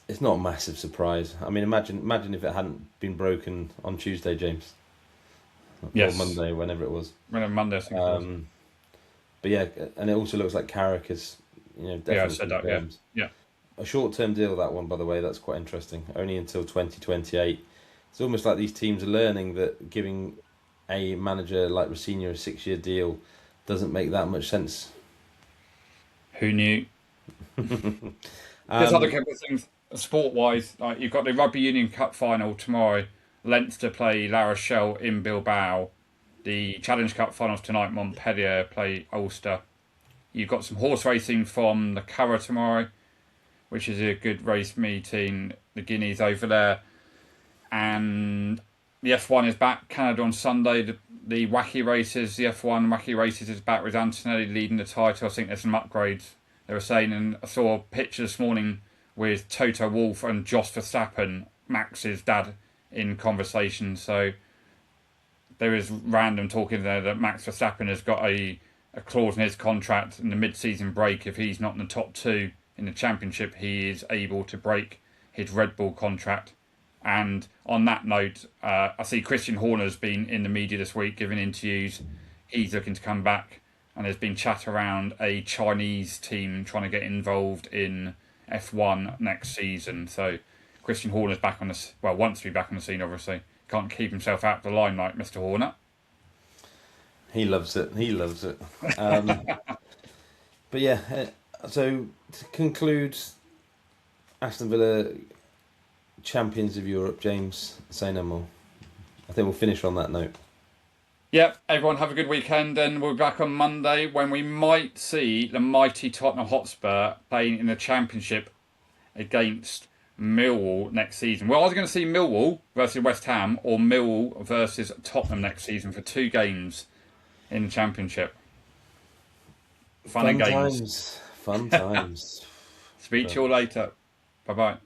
[SPEAKER 1] it's not a massive surprise. I mean, imagine if it hadn't been broken on Tuesday, James.
[SPEAKER 2] Yes.
[SPEAKER 1] Or Monday, whenever it was.
[SPEAKER 2] Whenever Monday, I think it was.
[SPEAKER 1] But yeah, and it also looks like Carrick is, definitely.
[SPEAKER 2] Yeah, I said that. Yeah.
[SPEAKER 1] A short-term deal, that one, by the way. That's quite interesting. Only until 2028. It's almost like these teams are learning that giving a manager like Rossini a 6-year deal doesn't make that much sense.
[SPEAKER 2] Who knew? There's other couple of things. sport-wise, like you've got the Rugby Union Cup final tomorrow. Leinster play La Rochelle in Bilbao. The Challenge Cup finals tonight. Montpellier play Ulster. You've got some horse racing from the Curragh tomorrow, which is a good race meeting. The Guineas over there. And the F1 is back. Canada on Sunday. The wacky races, the F1 wacky races is back with Antonelli leading the title. I think there's some upgrades they were saying. And I saw a picture this morning with Toto Wolff and Jos Verstappen, Max's dad, in conversation. So there is random talking there that Max Verstappen has got a clause in his contract in the mid-season break. If he's not in the top two in the championship, he is able to break his Red Bull contract. And on that note, I see Christian Horner's been in the media this week giving interviews. He's looking to come back, and there's been chat around a Chinese team trying to get involved in F1 next season. So Christian Horner's back on the wants to be back on the scene. Obviously, can't keep himself out of the limelight, Mr. Horner.
[SPEAKER 1] He loves it. He loves it. But yeah, so to conclude, Aston Villa champions of Europe. James, say no more. I think we'll finish on that note.
[SPEAKER 2] Yep, everyone have a good weekend, and we'll be back on Monday when we might see the mighty Tottenham Hotspur playing in the Championship against Millwall next season. We're either going to see Millwall versus West Ham or Millwall versus Tottenham next season for 2 games in the Championship. Fun and games.
[SPEAKER 1] Fun times.
[SPEAKER 2] Speak to you all later. Bye-bye.